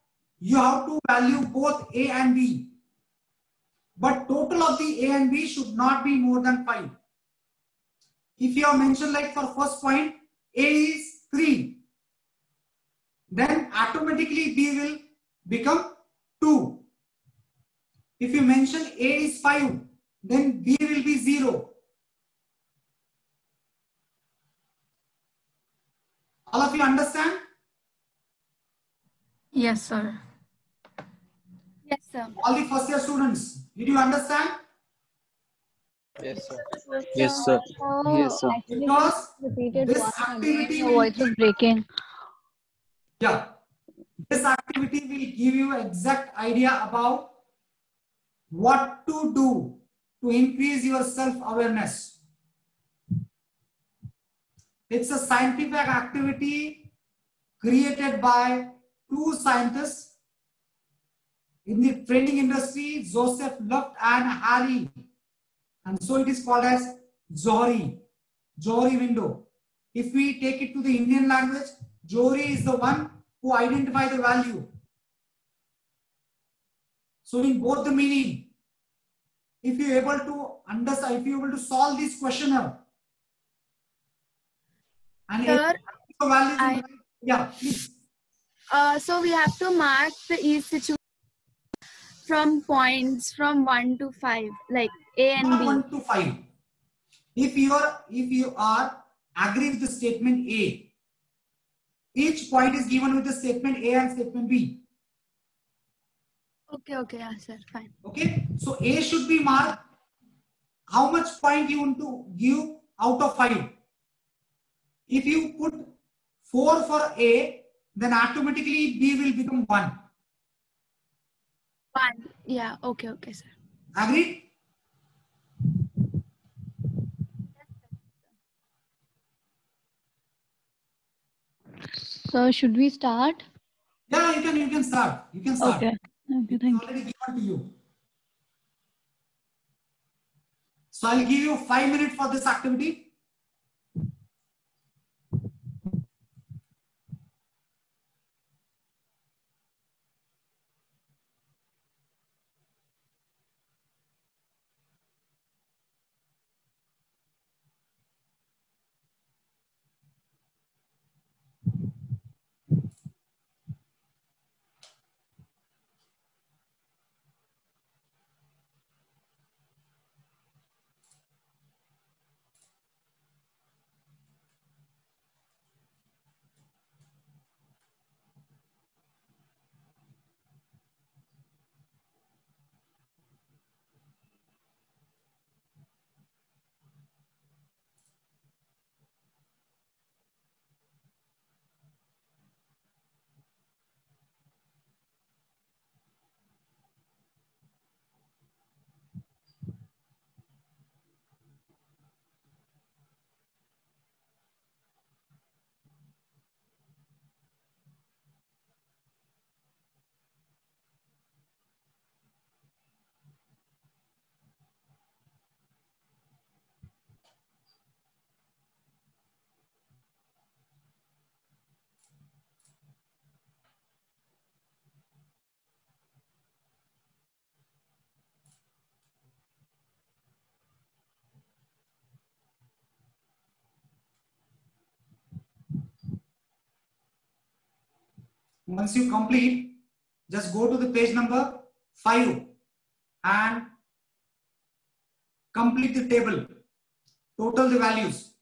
you have to value both A and B. But total of the A and B should not be more than 5. If you have mentioned, like for first point, A is 3, then automatically B will become 2. If you mention A is 5, then B will be 0. All of you understand? Yes, sir. Yes, sir. All the first year students, did you understand? Yes, sir. Yes, sir. Yes, sir. Actually, Because repeated this once activity again. Your will voice is breaking. Yeah. This activity will give you exact idea about what to do to increase your self-awareness. It's a scientific activity created by 2 scientists in the training industry, Joseph Luft and Harry. And so it is called as Johari window. If we take it to the Indian language, Johari is the one who identify the value. So in both the meaning, if you are able to understand, if you are able to solve this questionnaire, and Sir, the values, yeah, please. so we have to mark the each situation from points from 1 to 5, like A and B. 1 to 5. If you are agree with the statement A, each point is given with the statement A and statement B. Okay, yeah, sir, fine. Okay, so A should be marked. How much point you want to give out of 5? If you put 4 for A, then automatically B will become 1. 1. Yeah, okay, sir. Agreed? So should we start? Yeah, you can start. You can start. Okay, thank It's you. already given to you. So I'll give you 5 minutes for this activity. Once you complete, just go to the page number 5 and complete the table. Total the values.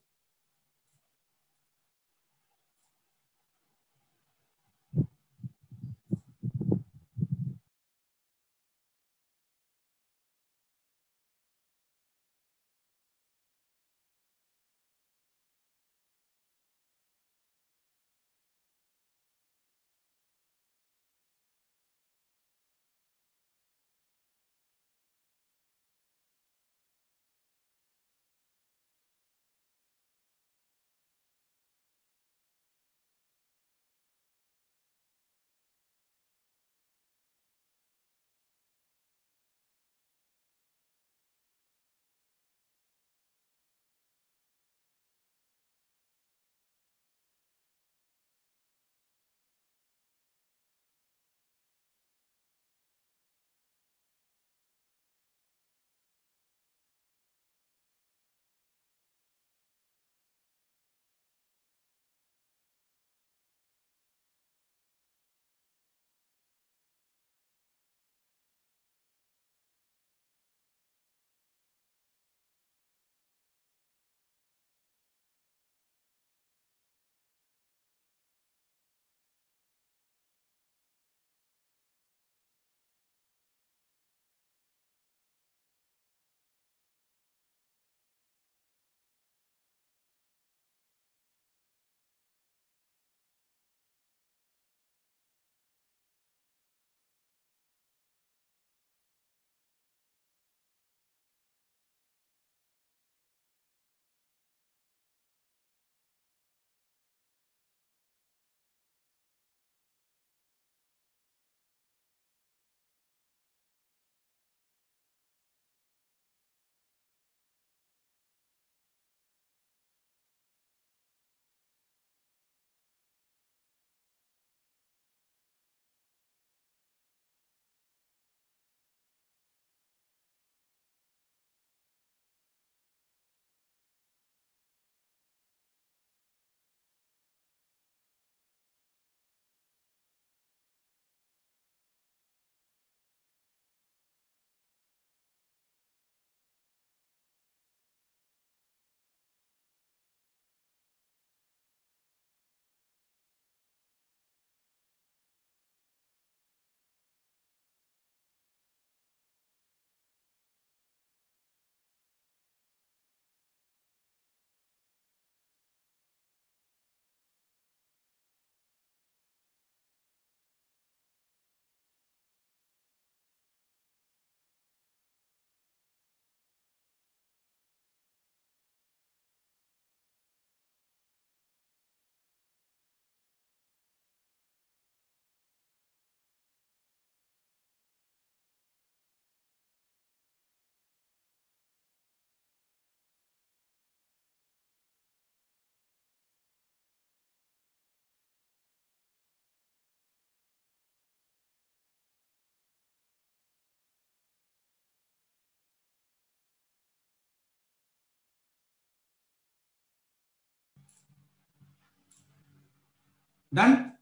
Done?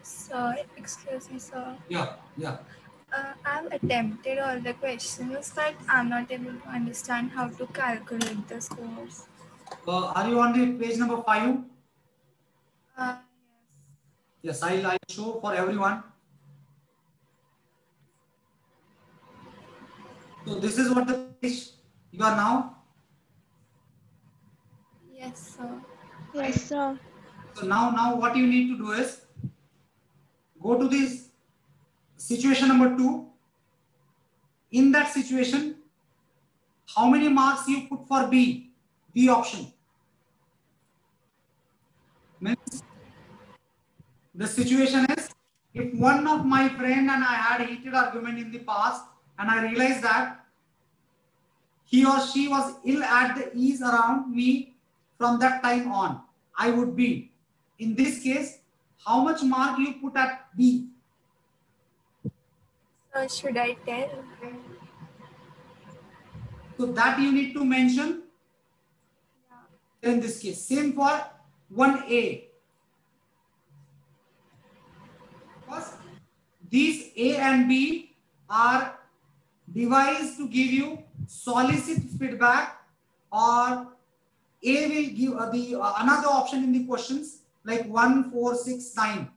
Sir, excuse me, sir. Yeah, yeah. I've attempted all the questions, but I'm not able to understand how to calculate the scores. Are you on the page number 5? Yes. Yes, I'll show for everyone. So this is what the page you are now. Yes, sir. Yes, sir. So now what you need to do is go to this situation number 2. In that situation, how many marks you put for B option? Means the situation is, if one of my friend and I had heated argument in the past and I realized that he or she was ill at the ease around me from that time on, I would be. In this case, how much mark you put at B? So should I tell? So that you need to mention. In this case, same for 1A. Because these A and B are devised to give you solicit feedback, or A will give the another option in the questions like 1, 4, 6, 9.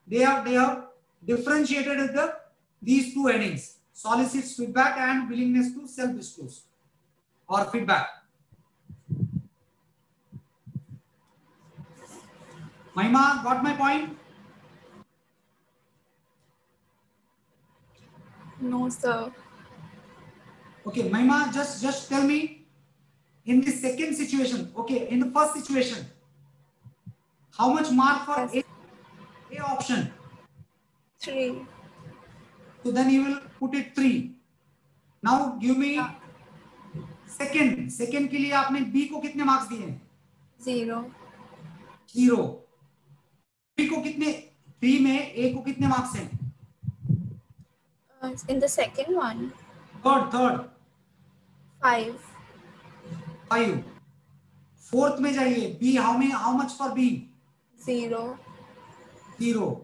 They have differentiated these two headings: solicits feedback and willingness to self-disclose or feedback. Mahima, got my point? No, sir. Okay, Mahima, just tell me, in the second situation, okay, in the first situation, how much mark for A option? 3. So then you will put it 3. Now give me second के लिए आपने B को कितने marks दिए हैं? 0. 0. B को कितने, 3 में A को कितने मार्क्स हैं? In the second one. Third. 5. 5. Fourth में जाइए. B, how much for B? 0. 0.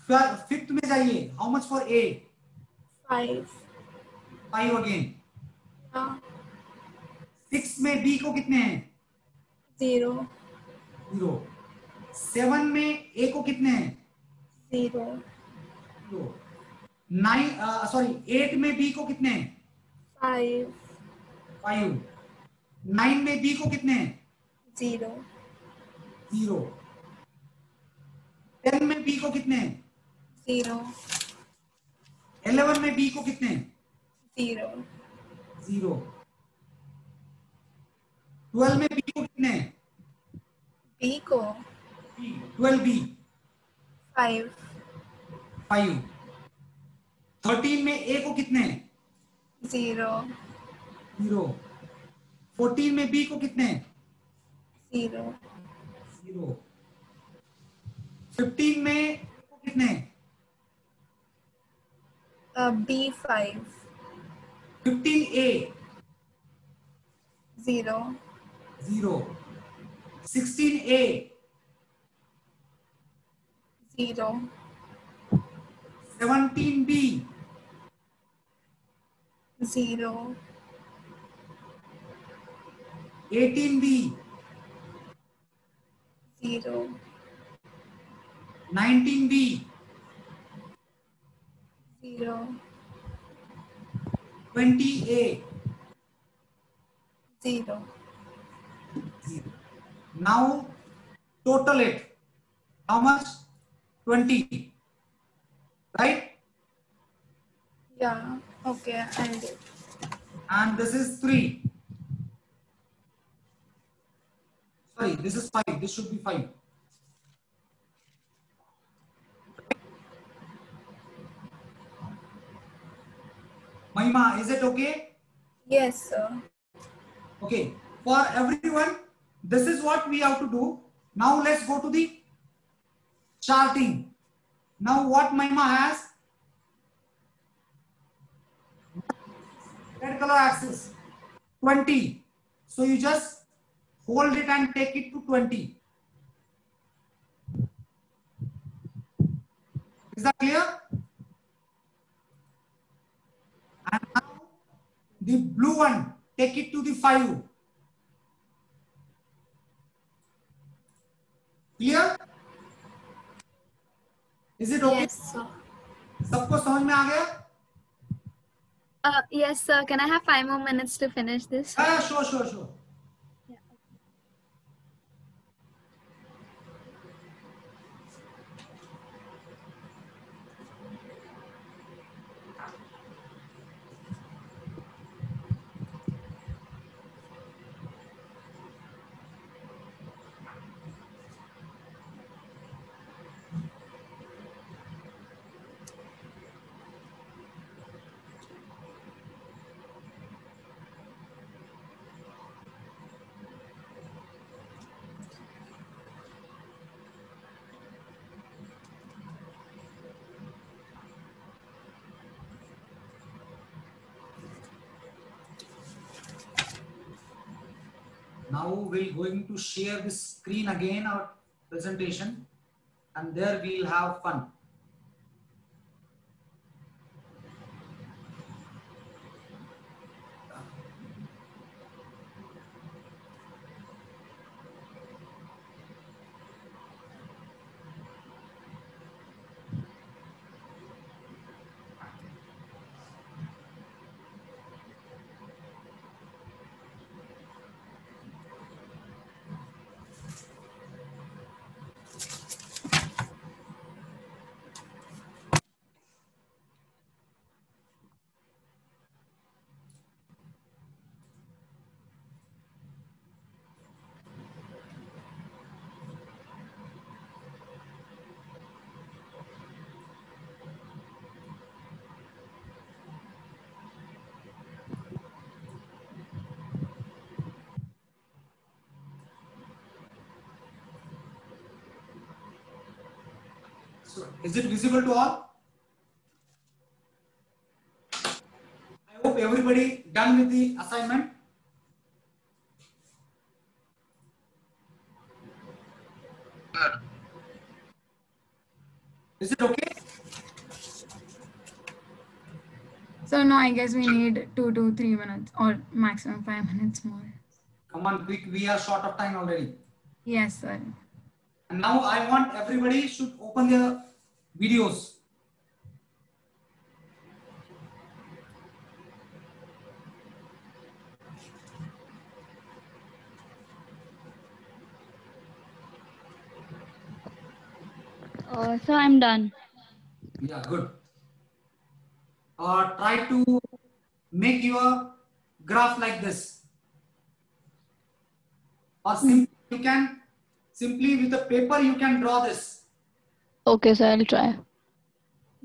Fifth में जाइए. How much for A? 5. 5 again. Yeah. 6 में B को कितने हैं? 0. 0. 7 में A को कितने हैं? 0. 8 में B को कितने हैं? 5. 5. 9 में B को कितने हैं? 0. 0. 10 में B को कितने हैं? 0. 11 में B को कितने हैं? 0. 0. 12 में B को कितने हैं? B को 12B 5. 5. 13 में A को कितने हैं? 0. 0. 14 में B को कितने हैं? 0. 0. 15 में A को कितने हैं? B5. 15A 0. 0. 16A 0. 17B 0. 18B 0. 19B 0. 20A 0. 0. Now total it. How much? 20. Right? Yeah. Okay, I'll do. And this is 3. Sorry, this is 5. This should be 5. Mahima, is it okay? Yes, sir. Okay. For everyone, this is what we have to do. Now let's go to the charting. Now what Mahima has? Red color axis 20. So you just hold it and take it to 20. Is that clear? And now the blue one, take it to the 5. Clear? Is it okay? Yes, sir. सबको समझ में आ गया? Yes, sir. Can I have 5 more minutes to finish this? Yeah, sure. Now we're going to share the screen again, our presentation, and there we'll have fun. So, is it visible to all? I hope everybody done with the assignment. Is it okay? So no, I guess we need 2 to 3 minutes or maximum 5 minutes more. Come on, quick. We are short of time already. Yes, sir. And now I want everybody should open their videos. So I'm done. Yeah, good. Try to make your graph like this. Or simply you can simply with a paper you can draw this. Okay, sir, I'll try.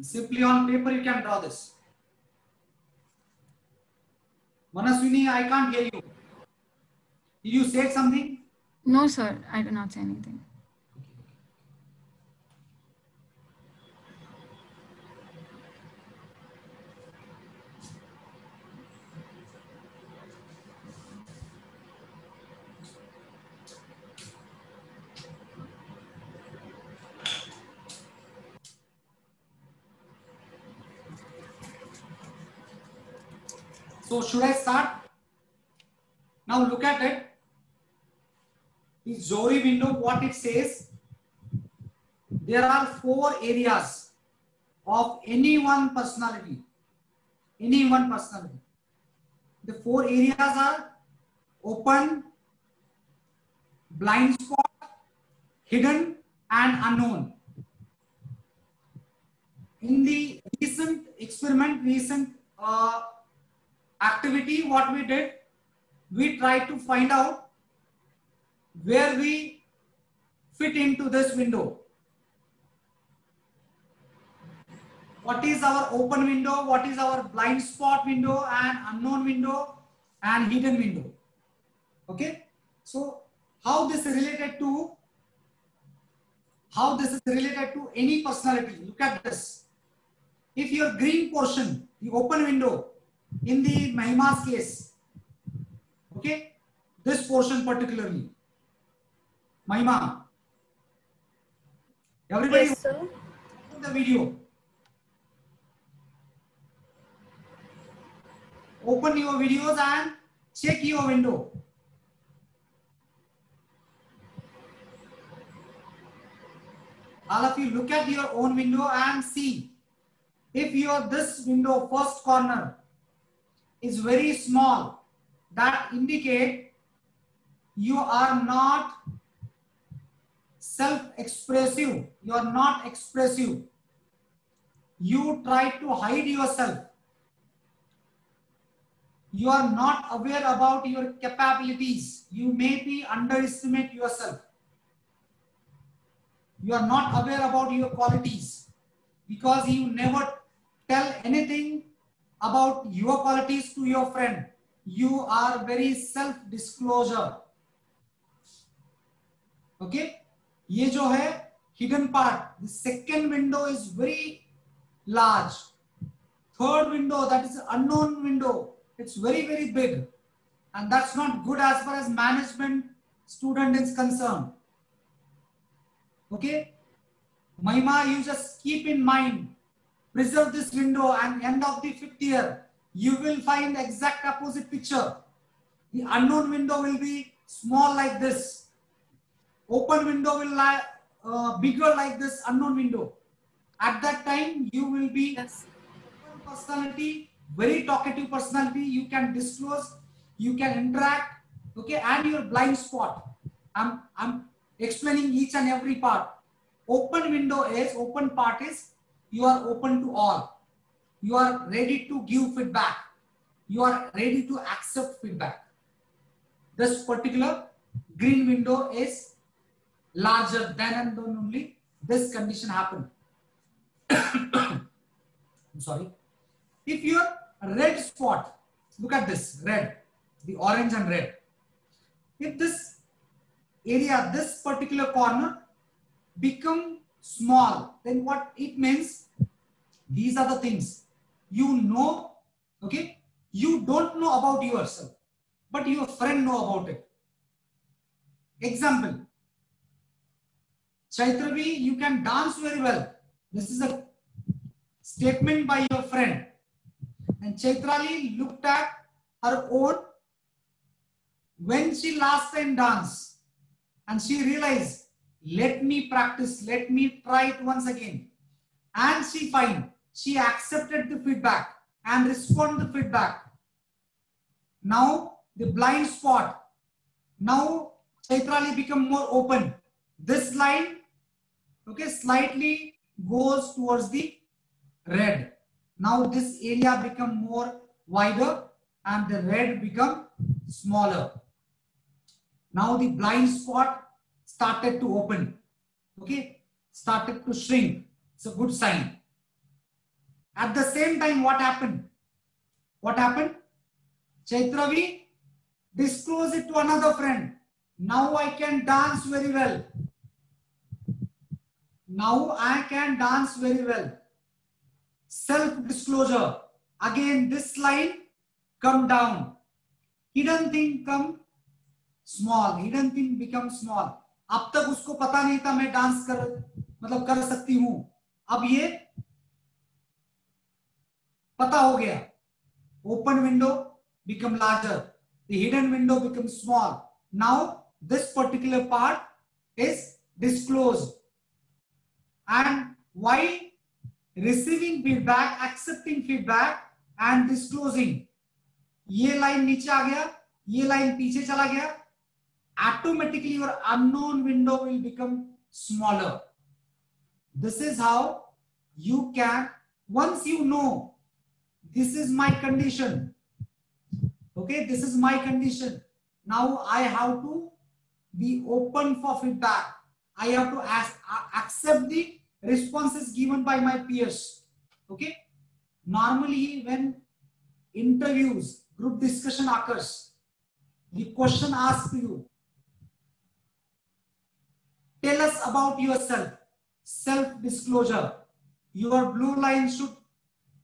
Simply on paper you can draw this. Manaswini, I can't hear you. Did you say something? No, sir. I did not say anything. So should I start? Now look at it. The Jory window, what it says, there are 4 areas of any one personality. Any one personality. The 4 areas are open, blind spot, hidden, and unknown. In the recent experiment, activity, what we did, we tried to find out where we fit into this window. What is our open window, what is our blind spot window, and unknown window, and hidden window. Okay, so how this is related to any personality? Look at this. If your green portion, the open window, in the Mahima's case, okay, this portion particularly, Mahima, everybody, Yes, sir. the video. Open your videos and check your window. All of you look at your own window and see if this window first corner is very small. That indicate you are not self-expressive. You are not expressive. You try to hide yourself. You are not aware about your capabilities. You maybe underestimate yourself. You are not aware about your qualities because you never tell anything about your qualities to your friend. You are very self-disclosure. Okay? ये जो है hidden part. The second window is very large. Third window, that is unknown window. It's very, very big. And that's not good as far as management student is concerned. Okay? Mahima, you just keep in mind, preserve this window, and end of the 5th year, you will find the exact opposite picture. The unknown window will be small like this. Open window will lie bigger like this unknown window. At that time, you will be open personality, very talkative personality. You can disclose, you can interact, okay, and your blind spot. I'm explaining each and every part. Open window is, open part is, you are open to all. You are ready to give feedback. You are ready to accept feedback. This particular green window is larger than and then only this condition happen. I'm sorry. If your red spot, look at this, red, the orange and red. If this area, this particular corner become small, then what it means, these are the things you know, okay? You don't know about yourself, but your friend know about it. Example, Chaitravi, you can dance very well. This is a statement by your friend. And Chaitrali looked at her own when she last time danced, and she realized, let me practice, let me try it once again. And she accepted the feedback and responded to the feedback. Now the blind spot, now Chaitrali become more open. This line, okay, slightly goes towards the red. Now this area become more wider and the red become smaller. Now the blind spot started to open, okay, started to shrink. It's a good sign. At the same time, what happened? What happened? Chaitravi disclosed it to another friend. Now I can dance very well. Now I can dance very well. Self-disclosure. Again, this line come down. Hidden thing come small. Hidden thing become small. अब तक उसको पता नहीं था मैं dance कर सकती हूं. अब ये पता हो गया. Open window become larger. The hidden window becomes small. Now this particular part is disclosed. And why receiving feedback, accepting feedback and disclosing? ये लाइन नीचे आ गया, ये लाइन पीछे चला गया. Automatically your unknown window will become smaller. This is how you can, once you know this is my condition, okay, this is my condition, now I have to be open for feedback. I have to accept the responses given by my peers. Okay, normally when interviews, group discussion occurs, the question asked to you, tell us about yourself. Self-disclosure. Your blue line should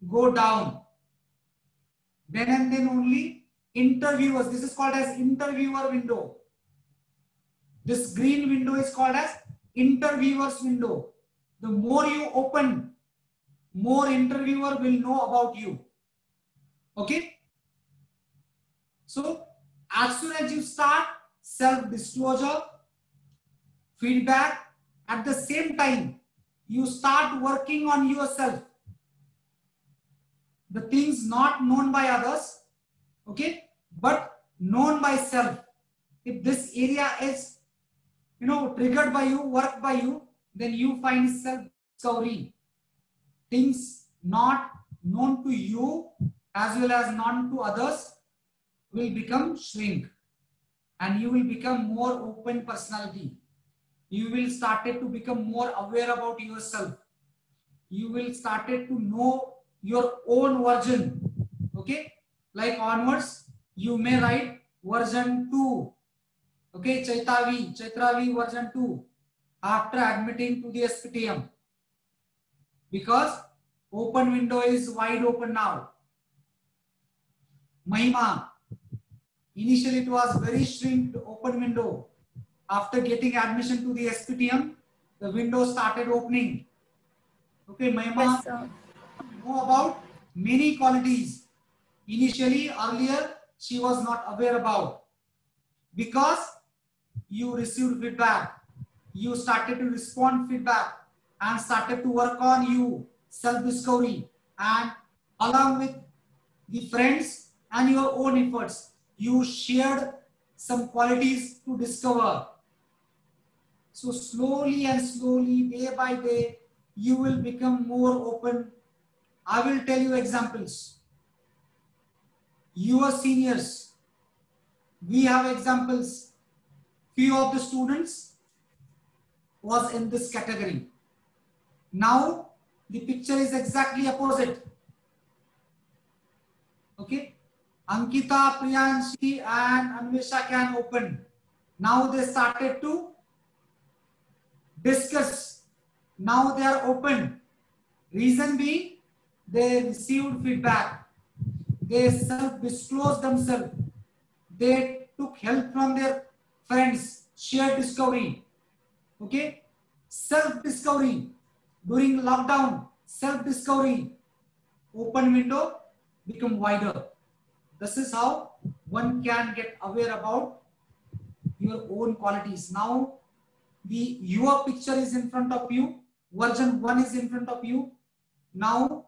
go down. Then and then only interviewers. This is called as interviewer window. This green window is called as interviewers window. The more you open, more interviewer will know about you. Okay. So as soon as you start self-disclosure, feedback, at the same time, you start working on yourself. The things not known by others, okay, but known by self. If this area is, triggered by you, worked by you, then you find self-discovery. Things not known to you as well as known to others will become shrink, and you will become more open personality. You will started to become more aware about yourself. You will started to know your own version. Okay, like onwards, you may write version 2. Okay, Chaitravi version 2 after admitting to the SPTM, because open window is wide open now. Mahima, initially it was very shrinked open window. After getting admission to the SPTM, the window started opening. Okay, Mahima, Yes, know about many qualities. Initially, earlier, she was not aware about. Because you received feedback, you started to respond feedback and started to work on you, self-discovery, and along with the friends and your own efforts, you shared some qualities to discover. So slowly and slowly, day by day, you will become more open. I will tell you examples. Your seniors, we have examples. Few of the students was in this category. Now the picture is exactly opposite. Okay, Ankita, Priyanshi and Anvesha can open. Now they started to discuss. Now they are open. Reason being, they received feedback. They self-disclosed themselves. They took help from their friends, shared discovery. Okay, self-discovery during lockdown, self-discovery, open window become wider. This is how one can get aware about your own qualities. Now your picture is in front of you, version 1 is in front of you. Now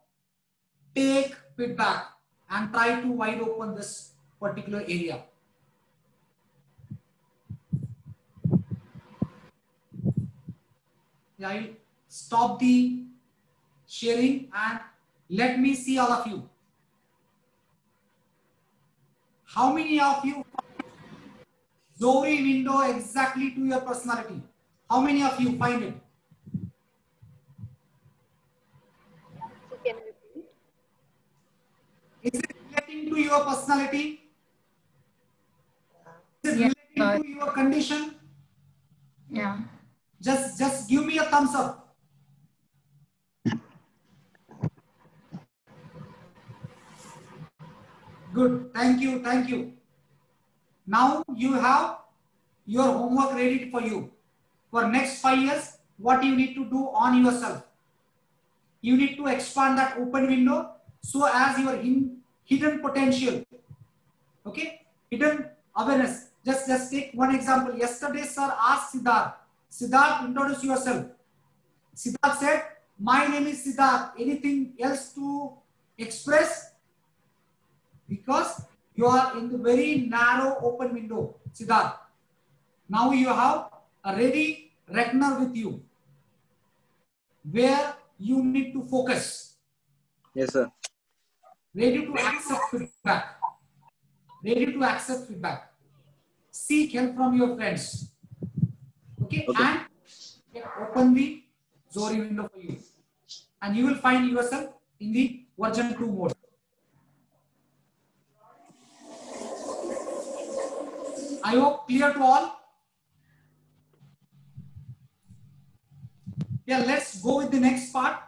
take feedback and try to wide open this particular area. Yeah, I'll stop the sharing and let me see all of you. How many of you Zohri window exactly to your personality? How many of you find it? So can you repeat? Is it relating to your personality? Is it relating to your condition? Yeah. Just give me a thumbs up. Good. Thank you. Thank you. Now you have your homework ready for you. For next 5 years, what you need to do on yourself? You need to expand that open window so as your hidden potential. Okay? Hidden awareness. Just take one example. Yesterday, sir asked Siddharth. Siddharth, introduce yourself. Siddharth said, my name is Siddharth. Anything else to express? Because you are in the very narrow open window, Siddharth. Now you have a ready reckoner with you where you need to focus. Yes, sir. Ready to accept feedback. Ready to accept feedback. Seek help from your friends. Okay? And open the Zohri window for you. And you will find yourself in the version 2 mode. I hope clear to all. Yeah, let's go with the next part.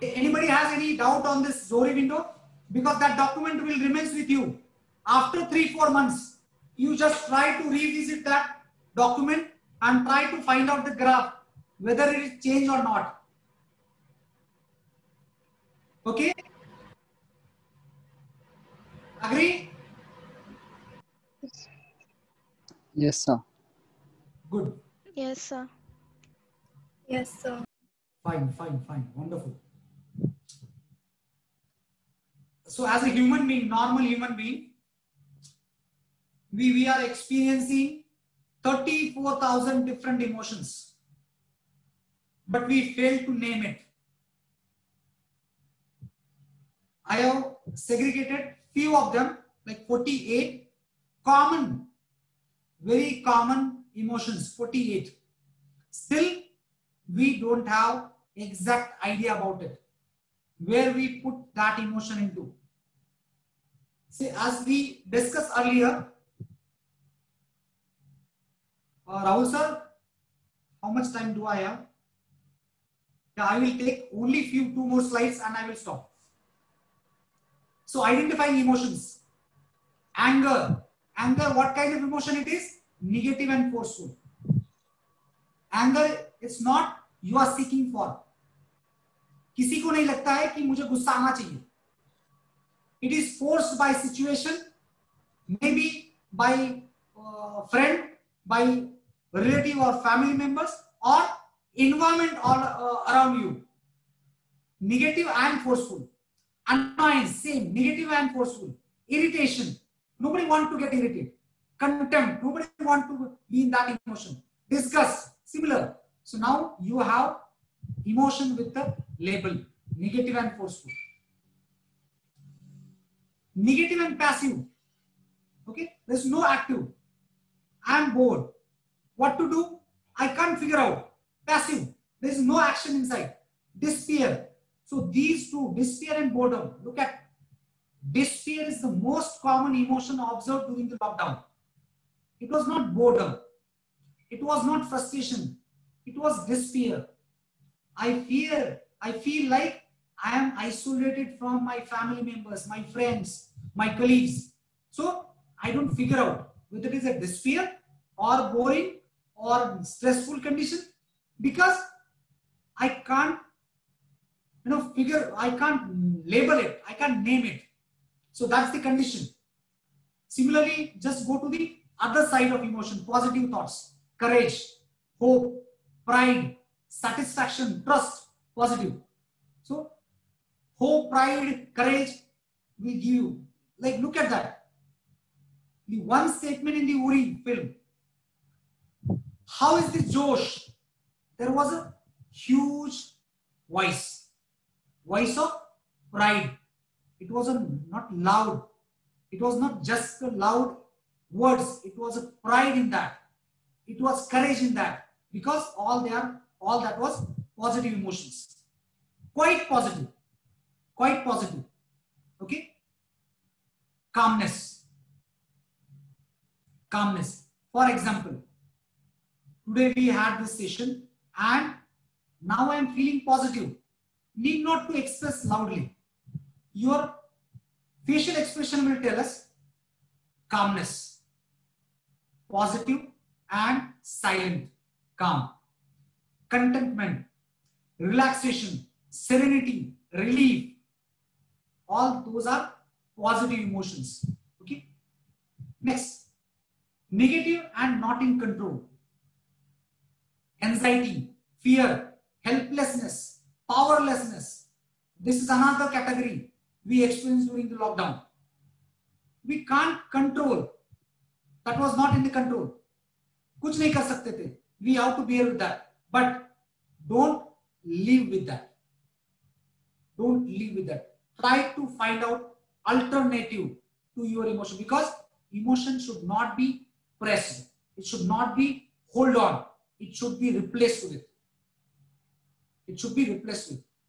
Anybody has any doubt on this Zohri window? Because that document will remain with you. After 3-4 months, you just try to revisit that document and try to find out the graph, whether it is changed or not. Okay? Agree? Yes, sir. Good. Yes, sir. Yes, sir. Fine. Wonderful. So as a human being, normal human being, we are experiencing 34,000 different emotions, but we fail to name it. I have segregated few of them, like 48 common, very common emotions, 48. Still, we don't have exact idea about it, where we put that emotion into. See, as we discussed earlier, Rahul sir, how much time do I have? Yeah, I will take only two more slides and I will stop. So identifying emotions. Anger. Anger, what kind of emotion it is? Negative and forceful. Anger is not you are seeking for. किसी को नहीं लगता है कि मुझे गुस्सा आना चाहिए. It is forced by situation, maybe by friend, by relative or family members, or environment all around you. Negative and forceful. Annoyance, same, negative and forceful. Irritation, nobody want to get irritated. Contempt, nobody want to be in that emotion. Disgust, similar. So now you have emotion with the label, negative and forceful. Negative and passive. Okay, there's no active. I am bored. What to do? I can't figure out. Passive. There is no action inside. Despair. So these two, despair and boredom. Look at despair is the most common emotion observed during the lockdown. It was not boredom. It was not frustration. It was despair. I feel like I am isolated from my family members, my friends, my colleagues. So I don't figure out whether it is a despair or boring or stressful condition, because I can't I can't label it, I can't name it. So that's the condition. Similarly, just go to the other side of emotion, positive thoughts, courage, hope, pride, satisfaction, trust, positive. So hope, pride, courage will give you, like, look at that. The one statement in the Uri film. How is the Josh? There was a huge voice of pride. It was not loud. It was not just the loud words. It was a pride in that. It was courage in that, because all that was positive emotions. Quite positive. Okay. Calmness. For example, today we had this session and now I am feeling positive. Need not to express loudly. Your facial expression will tell us calmness, positive and silent, calm, contentment, relaxation, serenity, relief. All those are positive emotions. Okay. Next, negative and not in control. Anxiety, fear, helplessness, powerlessness. This is another category we experienced during the lockdown. We can't control. That was not in the control. कुछ नहीं कर सकते थे. We have to bear with that. But don't live with that. Try to find out alternative to your emotion, because emotion should not be pressed. It should not be hold on. It should be replaced with.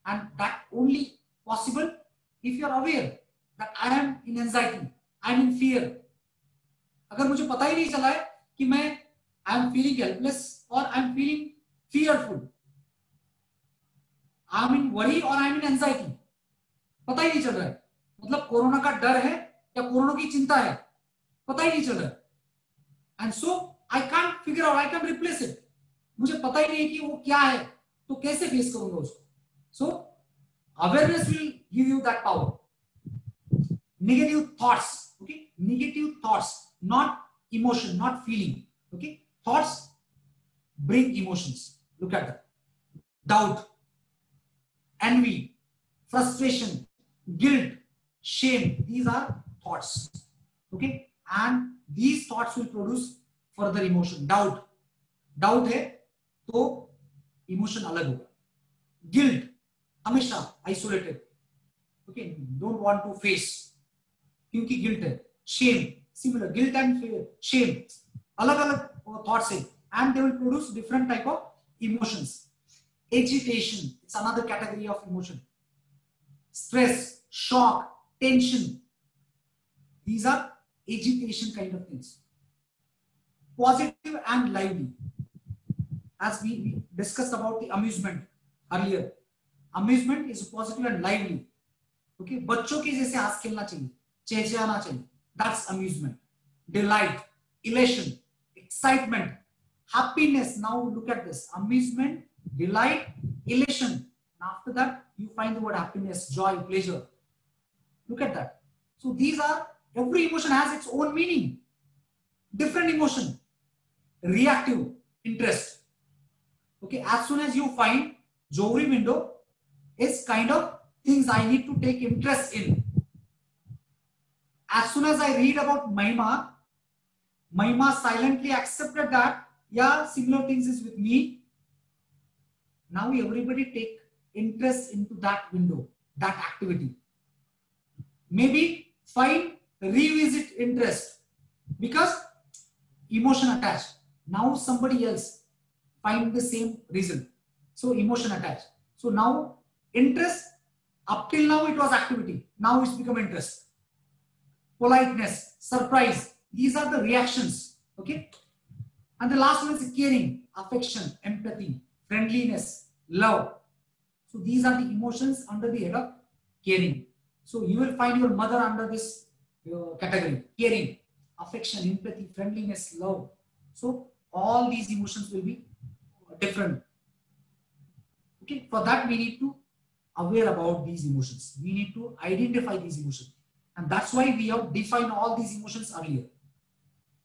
And that only possible if you are aware that I am in anxiety, I am in fear. अगर मुझे पता ही नहीं चला है कि मैं I am feeling helpless or I am feeling fearful, I am in worry or I am in anxiety, पता ही नहीं चल रहा है. मतलब कोरोना का डर है या कोरोना की चिंता है, पता ही नहीं चल रहा है. And so I can't figure out, I can replace it. मुझे पता ही नहीं कि वो क्या है, तो कैसे फेस करूंगा उसको. So awareness will give you that power. Negative thoughts, okay? Negative thoughts, not emotion, not feeling, okay? Thoughts bring emotions. Look at that. Doubt, envy, frustration, guilt, shame. These are thoughts, okay? And these thoughts will produce further emotion. Doubt है तो emotion अलग होगा. Guilt, हमेशा isolated, okay? Don't want to face, क्योंकि guilt है. Shame, similar. Guilt and shame, अलग-अलग thoughts है, and they will produce different type of emotions. Agitation, it's another category of emotion. Stress, shock, tension, these are agitation kind of things. Positive and lively, as we discussed about the amusement earlier. Amusement is positive and lively, okay? बच्चों के जैसे हंस खेलना चाहिए, चहचहाना चाहिए, that's amusement. Delight, elation, excitement, happiness. Now look at this: amusement, delight, elation, and after that you find the word happiness, joy, pleasure. Look at that. So these are, every emotion has its own meaning. Different emotion. Reactive, interest, okay? As soon as you find Johari window is kind of things I need to take interest in. As soon as I read about Mahima silently accepted that, yeah, similar things is with me. Now everybody take interest into that window, that activity. Maybe find, revisit interest, because emotion attached. Now somebody else find the same reason. So emotion attached. So now interest, up till now it was activity. Now it's become interest. Politeness, surprise. These are the reactions, okay? And the last one is caring, affection, empathy, friendliness, love. So these are the emotions under the head of caring. So you will find your mother under this category: caring, affection, empathy, friendliness, love. So all these emotions will be different. Okay, for that we need to aware about these emotions. We need to identify these emotions, and that's why we have defined all these emotions earlier.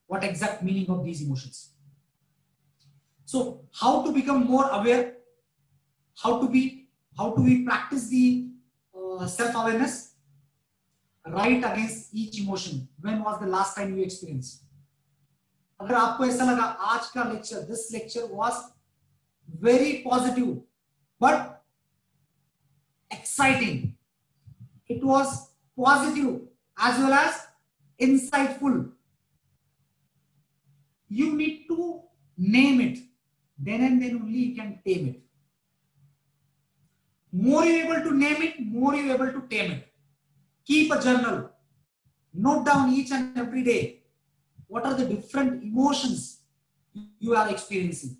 What exact meaning of these emotions? So how to become more aware? How to we practice the self-awareness? Write against each emotion. When was the last time you experienced? अगर आपको ऐसा लगा आज का lecture, this lecture was very positive but exciting, it was positive as well as insightful, you need to name it. Then and then only you can tame it. More you able to name it, more you able to tame it. Keep a journal. Note down each and every day what are the different emotions you are experiencing.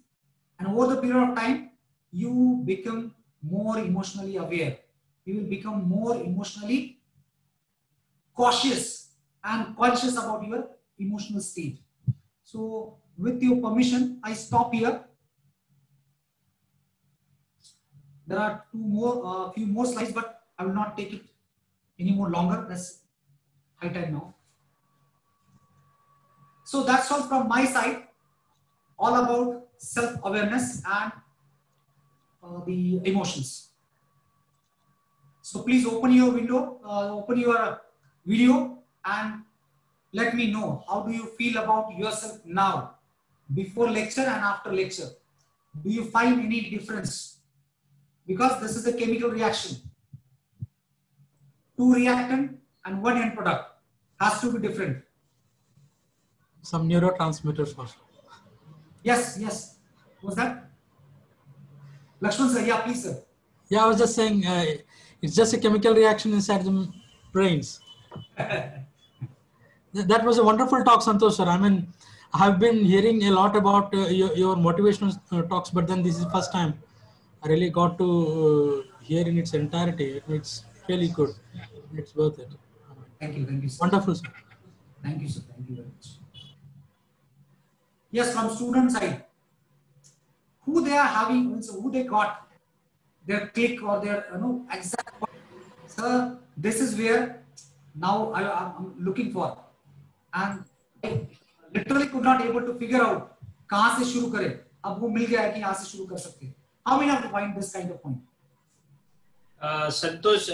And over the period of time, you become more emotionally aware. You will become more emotionally cautious and conscious about your emotional state. So with your permission, I stop here. There are few more slides, but I will not take it any more longer. That's high time now. So that's all from my side, all about self-awareness and the emotions. So please open your window, open your video and let me know how do you feel about yourself now, before lecture and after lecture. Do you find any difference? Because this is a chemical reaction. Two reactant and one end product has to be different. Some neurotransmitters also. Yes, yes. What's that? Lakshman sir, yeah, please sir. Yeah, I was just saying, it's just a chemical reaction inside the brains. That was a wonderful talk, Santosh sir. I mean, I've been hearing a lot about your motivational talks, but then this is the first time I really got to hear in its entirety. It's really good. It's worth it. Thank you, sir. Wonderful, sir. Thank you, sir. Thank you very much. Yes, from student side, who they are having, so who they got their click or their exact. Sir, this is where now I'm looking for, and I literally could not able to figure out कहाँ से शुरू करें. अब वो मिल गया है कि यहाँ से शुरू कर सकते हैं. How we have to find this kind of point? Santosh,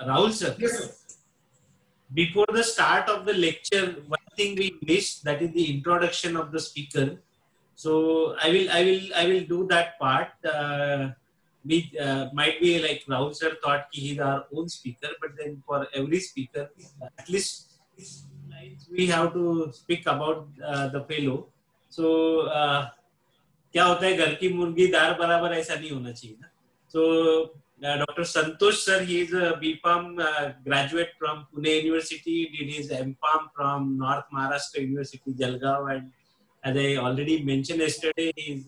Rahul sir. Yes, sir. Before the start of the lecture, one thing we missed, that is the introduction of the speaker. So I will do that part. We might be like Rahul sir thought he is our own speaker, but then for every speaker, at least we have to speak about the fellow. So क्या होता है, घर की मुर्गी दार बराबर ऐसा नहीं होना चाहिए ना. So Dr. Santosh sir, he is a BPharm graduate from Pune University, did his MPharm from North Maharashtra University, Jalgaon, and as I already mentioned yesterday, his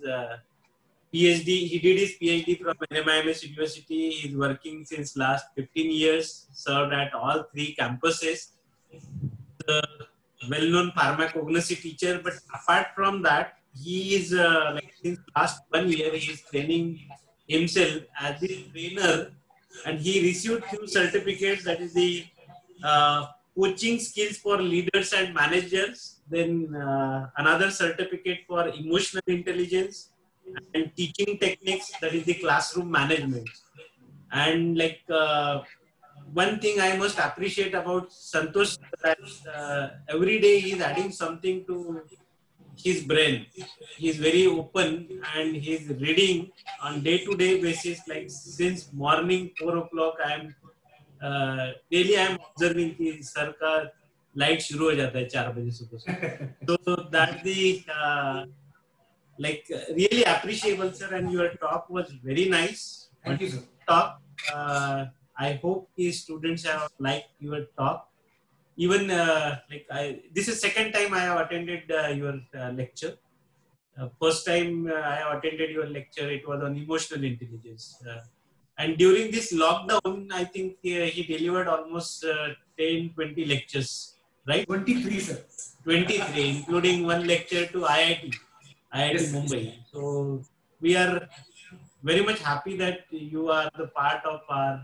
PhD, he did his PhD from NMIMS University. He is working since last 15 years, served at all 3 campuses. The well-known pharmacognosy teacher, but apart from that, he is like since last 1 year, he is training himself as the trainer, and he received few certificates, that is the coaching skills for leaders and managers, then another certificate for emotional intelligence and teaching techniques, that is the classroom management. And like one thing I must appreciate about Santosh, that every day he is adding something to his brain. He is very open and he is reading on day-to-day basis. Like since morning 4 o'clock, I am daily I am observing कि sir का light शुरू हो जाता है 4 बजे सुबह से. So that the like really appreciable, sir, and your talk was very nice. Thank you, sir. Talk. I hope the students have liked your talk. Even this is second time I have attended your lecture. First time I have attended your lecture, it was on emotional intelligence. And during this lockdown, I think he delivered almost 10-20 lectures, right? 23, sir. 23, including one lecture to IIT Yes, Mumbai. So we are very much happy that you are the part of our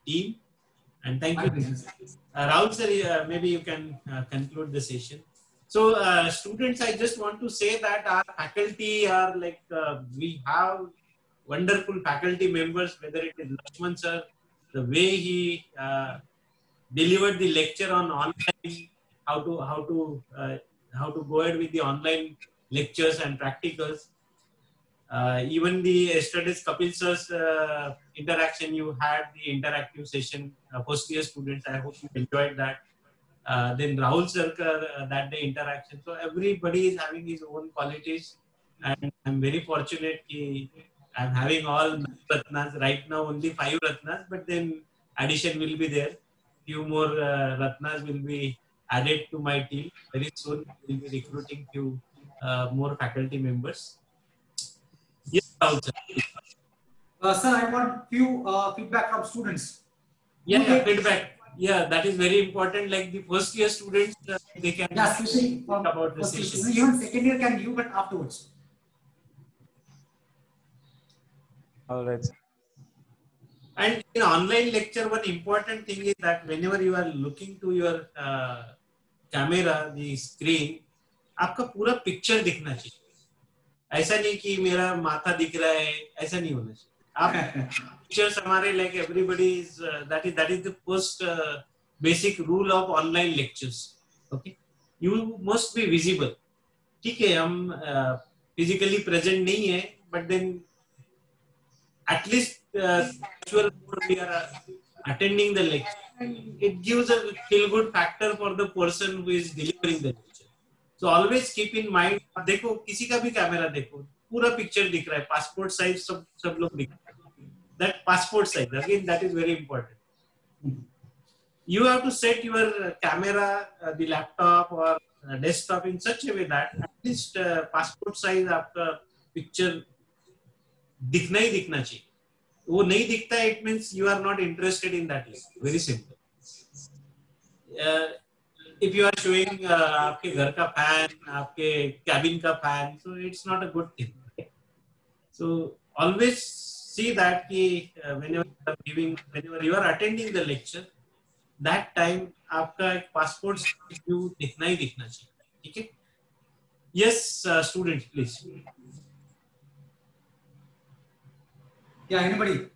team. And thank you. Rahul sir, maybe you can conclude the session. So students, I just want to say that our faculty are like, we have wonderful faculty members, whether it is Lakshman sir, the way he delivered the lecture on online, how to go ahead with the online lectures and practicals. Even the yesterday's Kapil sir's interaction, you had the interactive session, first year students, I hope you enjoyed that. Then Rahul sir that day interaction. So everybody is having his own qualities, and I'm very fortunate I'm having all Ratnas. Right now only 5 Ratnas, but then addition will be there. Few more Ratnas will be added to my team. Very soon we'll be recruiting few more faculty members. Yes, Rahul sir. Sir, I want few feedback from students. Yeah, feedback. Yeah, that is very important. Like the first year students, they can especially talk about the session. Even second year can give, but afterwards. All right. And in online lecture, one important thing is that whenever you are looking to your camera, the screen, आपका पूरा picture दिखना चाहिए. ऐसा नहीं कि मेरा माथा दिख रहा है, ऐसा नहीं होना चाहिए. आप pictures हमारे like everybody is that is the first basic rule of online lectures. Okay, you must be visible. ठीक है, हम physically present नहीं है, but then at least virtual we are attending the lecture. It gives a feel good factor for the person who is delivering the lecture. So always keep in mind. देखो किसी का भी camera देखो, पूरा picture दिख रहा है, passport size सब लोग दिख रहा है. That passport size, again, that is very important. You have to set your camera, the laptop or desktop in such a way that at least passport size आपका picture दिखना ही दिखना चाहिए. वो नहीं दिखता है, it means you are not interested in that list. Very simple. If you are showing आपके घर का fan, आपके cabin का fan, so it's not a good thing. So always see that whenever you are attending the lecture, that time आपका एक passport view दिखना ही दिखना चाहिए, ठीक है? Yes, student, please. Yeah, anybody?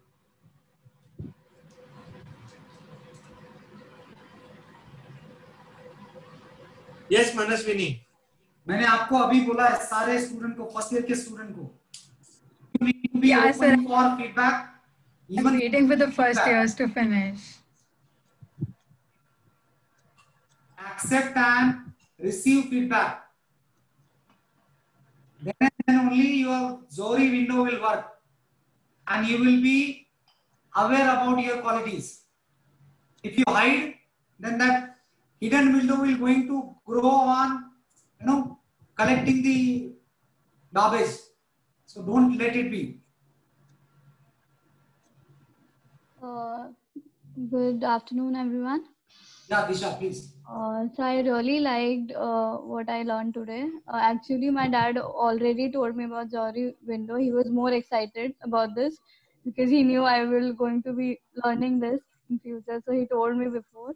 Yes, Manaswini. मैंने आपको अभी बोला है सारे स्टूडेंट को, फर्स्ट ईयर के स्टूडेंट को, be Yeah, open sir. for feedback. I'm waiting for the first years to finish. Accept and receive feedback. Then only your Zohri window will work, and you will be aware about your qualities. If you hide, then that hidden window will going to grow on, collecting the garbage. So don't let it be. Good afternoon, everyone. Yeah, Disha, please. So I really liked what I learned today. Actually, my dad already told me about Zohri window. He was more excited about this because he knew I will going to be learning this in future. So he told me before,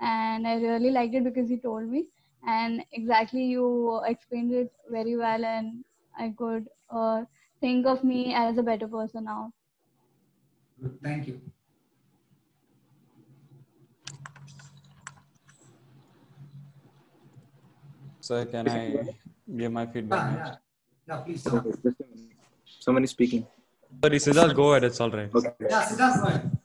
and I really liked it because he told me. And exactly, you explained it very well, and I could think of me as a better person now. Good, thank you. So can I give my feedback? Yeah, please. Okay, just a minute. Someone is speaking. Sorry, Siddharth, go ahead. It's all right. Okay. Yeah, Siddharth, go ahead.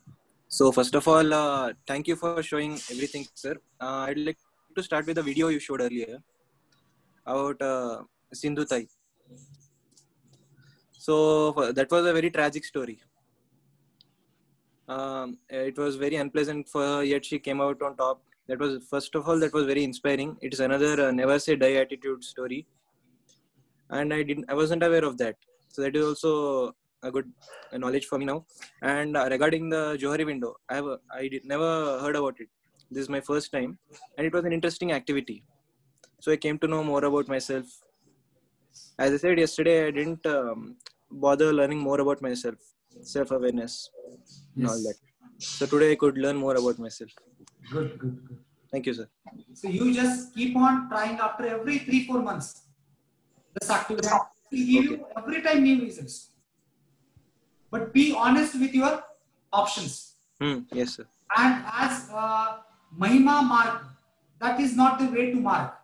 So first of all, thank you for showing everything, sir. I'd like to start with the video you showed earlier about Sindhu Tai. So that was a very tragic story. It was very unpleasant for her, yet she came out on top. That was, first of all, that was very inspiring. It is another never say die attitude story, and I wasn't aware of that. So that is also a good knowledge for me now. And regarding the Johari window, I never heard about it. This is my first time, and it was an interesting activity. So I came to know more about myself. As I said yesterday, I didn't bother learning more about myself, self-awareness, and all that. So today I could learn more about myself. Good. Thank you, sir. So you just keep on trying after every 3-4 months. This activity will give you every time new results. But be honest with your options. Yes, sir. And as Mahima mark, that is not the way to mark.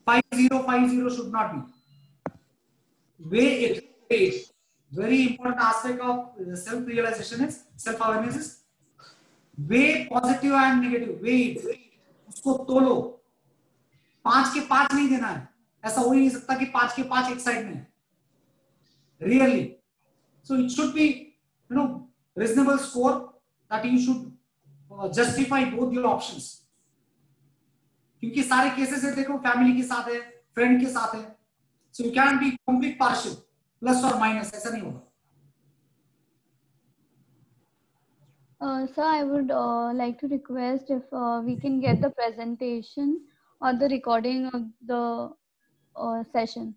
5050 should not be. Weigh it. Very important aspect of self-realization is self-awareness is weigh positive and negative. Weigh it. उसको तोलो. 5 के 5 नहीं देना है. ऐसा हो ही नहीं सकता कि 5 के 5 एक साइड में है. Really. So it should be, reasonable score that you should justify both your options. क्योंकि सारे केसेस है, देखो फैमिली के साथ है, फ्रेंड के साथ है. So you can't be complete partial, plus or minus, ऐसा नहीं होगा. Sir, I would like to request if we can get the presentation or the recording of the session.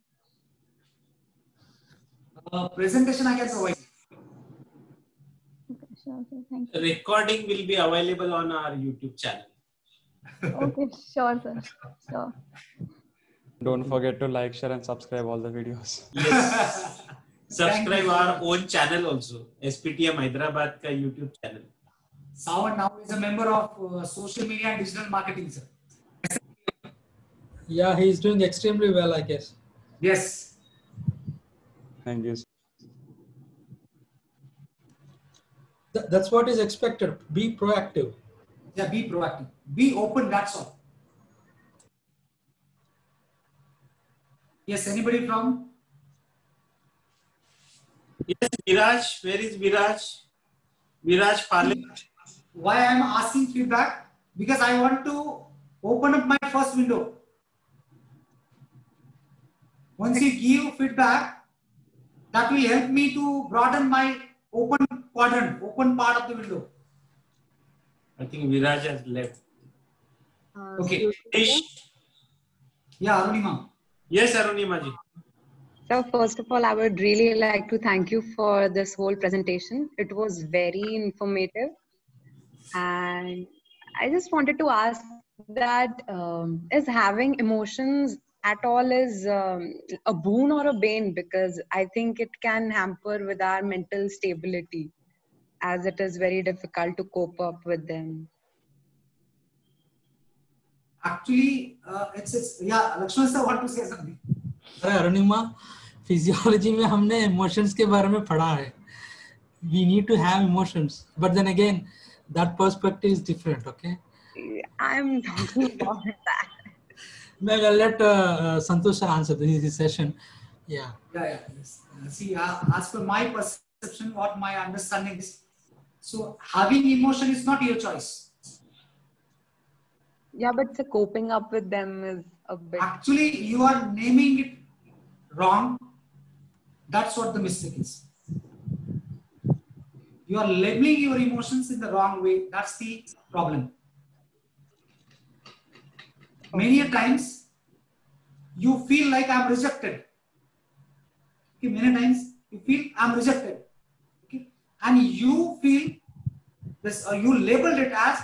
Presentation I can provide. Okay, sure, sir. Thank you. Recording will be available on our YouTube channel. Okay, sure, sir. Sure. Don't forget to like, share, and subscribe all the videos. Yes. Subscribe our own channel also, SPTM Hyderabad ka YouTube channel. Sawan now is a member of social media and digital marketing, sir. Yeah, he's doing extremely well, I guess. Yes. Thank you. That's what is expected. Be proactive. Yeah, be proactive. Be open, that's all. Yes, anybody from? Yes, Viraj. Where is Viraj? Viraj Pale. Why I am asking feedback? Because I want to open up my first window. Once you give feedback, that will help me to broaden my open quadrant, open part of the window. I think Viraj has left. Okay. Yeah, Arunima. Yes, Arunima ji. So first of all, I would really like to thank you for this whole presentation. It was very informative, and I just wanted to ask that is having emotions at all is a boon or a bane? Because I think it can hamper with our mental stability, as it is very difficult to cope up with them. Actually, it's yeah. Lakshman sir, want to say something? अरे Arunima, physiology में हमने emotions के बारे में पढ़ा है. We need to have emotions, but then again, that perspective is different. Okay. I'm talking about that. Maybe I'll let Santosh sir answer this session. Yeah. Yeah. Yes. See, as per my perception, what my understanding is, so having emotion is not your choice. Yeah, but the coping up with them is a bit. Actually, you are naming it wrong. That's what the mistake is. You are labeling your emotions in the wrong way. That's the problem. Many a times, you feel like I'm rejected. Okay, many times you feel I'm rejected. Okay, and you feel this, you labeled it as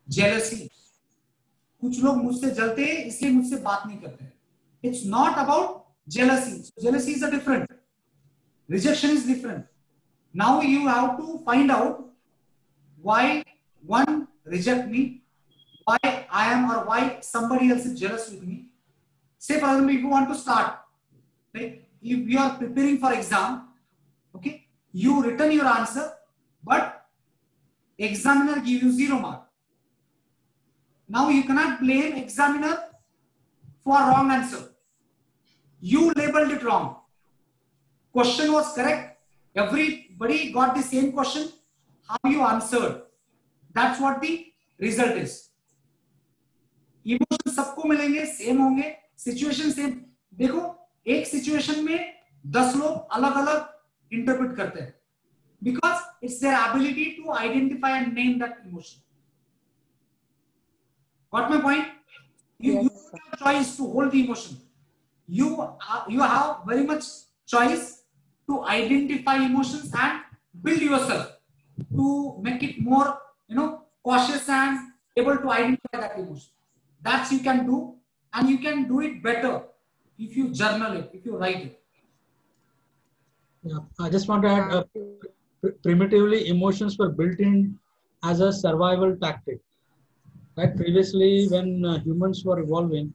jealousy. कुछ लोग मुझसे जलते हैं इसलिए मुझसे बात नहीं करते हैं. It's not about jealousy. So jealousy is a different. Rejection is different. Now you have to find out why one reject me, why I am or why somebody else is jealous with me. Say for example, if you want to start, right? If you are preparing for exam, okay, you written your answer, but examiner give you 0 mark. Now you cannot blame examiner for wrong answer. You labeled it wrong. Question was correct. Everybody got the same question. How you answered? That's what the result is. Emotions सबको मिलेंगे, same होंगे, situation same. देखो, एक situation में 10 लोग अलग-अलग interpret करते हैं. Because it's their ability to identify and name that emotion. Got my point? You have choice to hold the emotion. You have very much choice to identify emotions and build yourself to make it more, cautious and able to identify that emotion. That you can do, and you can do it better if you journal it, if you write it. Yeah, I just want to add, primitively, emotions were built in as a survival tactic. Right? Previously, when humans were evolving,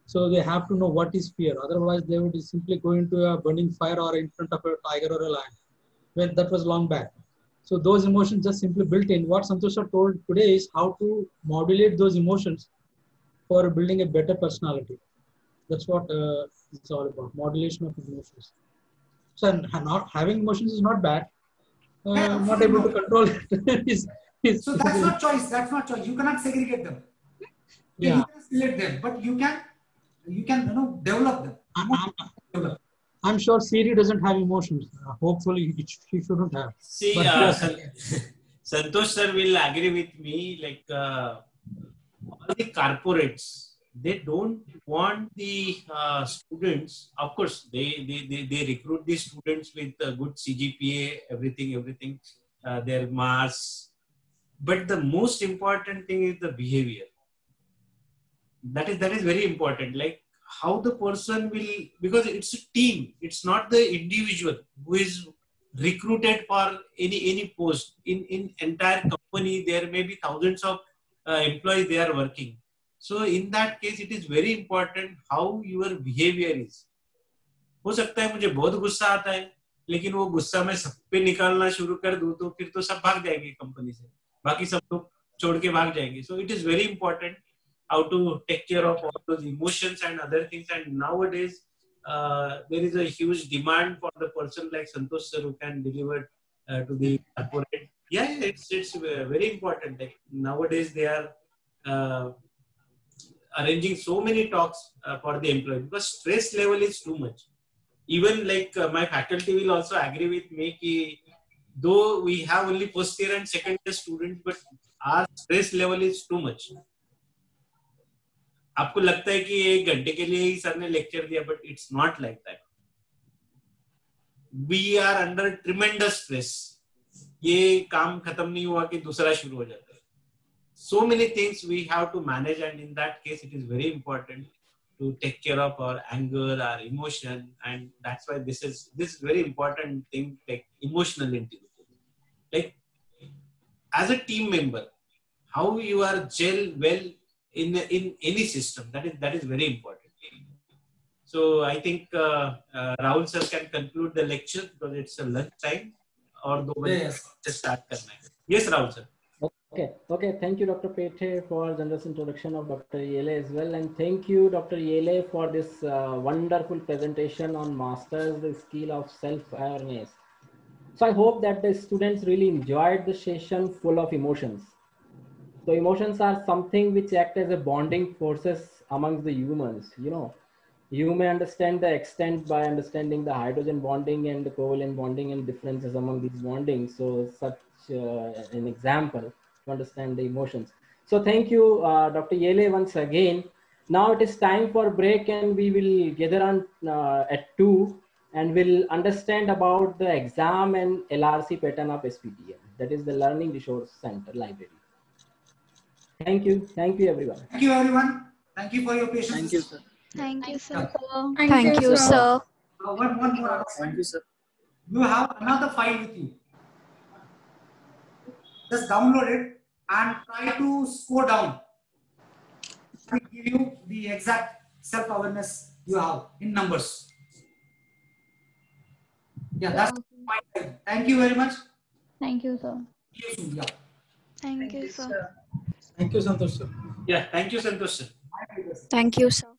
so they have to know what is fear. Otherwise, they would simply go into a burning fire or in front of a tiger or a lion. Well, that was long back. So those emotions just simply built in. What Santosh told today is how to modulate those emotions for building a better personality. That's what it's all about, modulation of emotions. So not having emotions is not bad. Not able to control it so that's not choice. That's not choice. You cannot segregate them. Yeah. You can select them, but you can develop them. I'm sure Siri doesn't have emotions. Hopefully, she shouldn't have. See, Santosh sir will agree with me. Like all the corporates, they don't want the students. Of course, they recruit the students with good CGPA, everything. Their marks. But the most important thing is the behavior. That is very important. Like how the person will, because it's a team. It's not the individual who is recruited for any post. In entire company, there may be thousands of employees they are working. So in that case, it is very important how your behavior is. हो सकता है मुझे बहुत गुस्सा आता है, लेकिन वो गुस्सा मैं सब पे निकालना शुरू कर दूं तो फिर तो सब भाग जाएंगे कंपनी से, बाकी सब लोग छोड़ के भाग जाएंगे. So it is very important how to take care of all those emotions and other things. And nowadays there is a huge demand for the person like Santosh sir who can deliver to the corporate. Yeah, it's very important. Like nowadays they are arranging so many talks for the employee because stress level is too much. Even like my faculty will also agree with me कि though we have only first year and second year students, but our stress level is too much. आपको लगता है कि 1 घंटे के लिए ही sir ने lecture दिया, but it's not like that. We are under tremendous stress. ये काम खत्म नहीं हुआ कि दूसरा शुरू हो जाता है. so many things we have to manage, and in that case, it is very important to take care of our anger, our emotion, and that's why this is very important thing, like emotional intelligence. Like as a team member, how you are gel well in any system, that is very important. So I think Rahul sir can conclude the lecture because it's a lunch time, or just start karna hai. Yes, Rahul sir. Okay. Thank you, Dr. Pete, for generous introduction of Dr. Yele as well. And thank you, Dr. Yele, for this wonderful presentation on masters the skill of self-awareness. So I hope that the students really enjoyed the session full of emotions. So emotions are something which act as a bonding forces amongst the humans. You may understand the extent by understanding the hydrogen bonding and the covalent bonding and differences among these bondings. So such an example to understand the emotions. So thank you, Dr. Yele, once again. Now it is time for break, and we will gather on at 2, and we'll understand about the exam and LRC pattern of SPTM. That is the Learning Resource Center Library. Thank you. Thank you, everyone. Thank you, everyone. Thank you for your patience. Thank you, sir. Thank you, sir. Thank you, sir. One more. Thank you, sir. You have another file with you. Just download it and try to score down. I will give you the exact self-awareness you have in numbers. Yeah, that's my side. Thank you very much. Thank you, sir. See you soon. Yeah. Thank you, sir. Thank you, Santosh sir. Yeah, thank you, Santosh sir. Thank you, sir.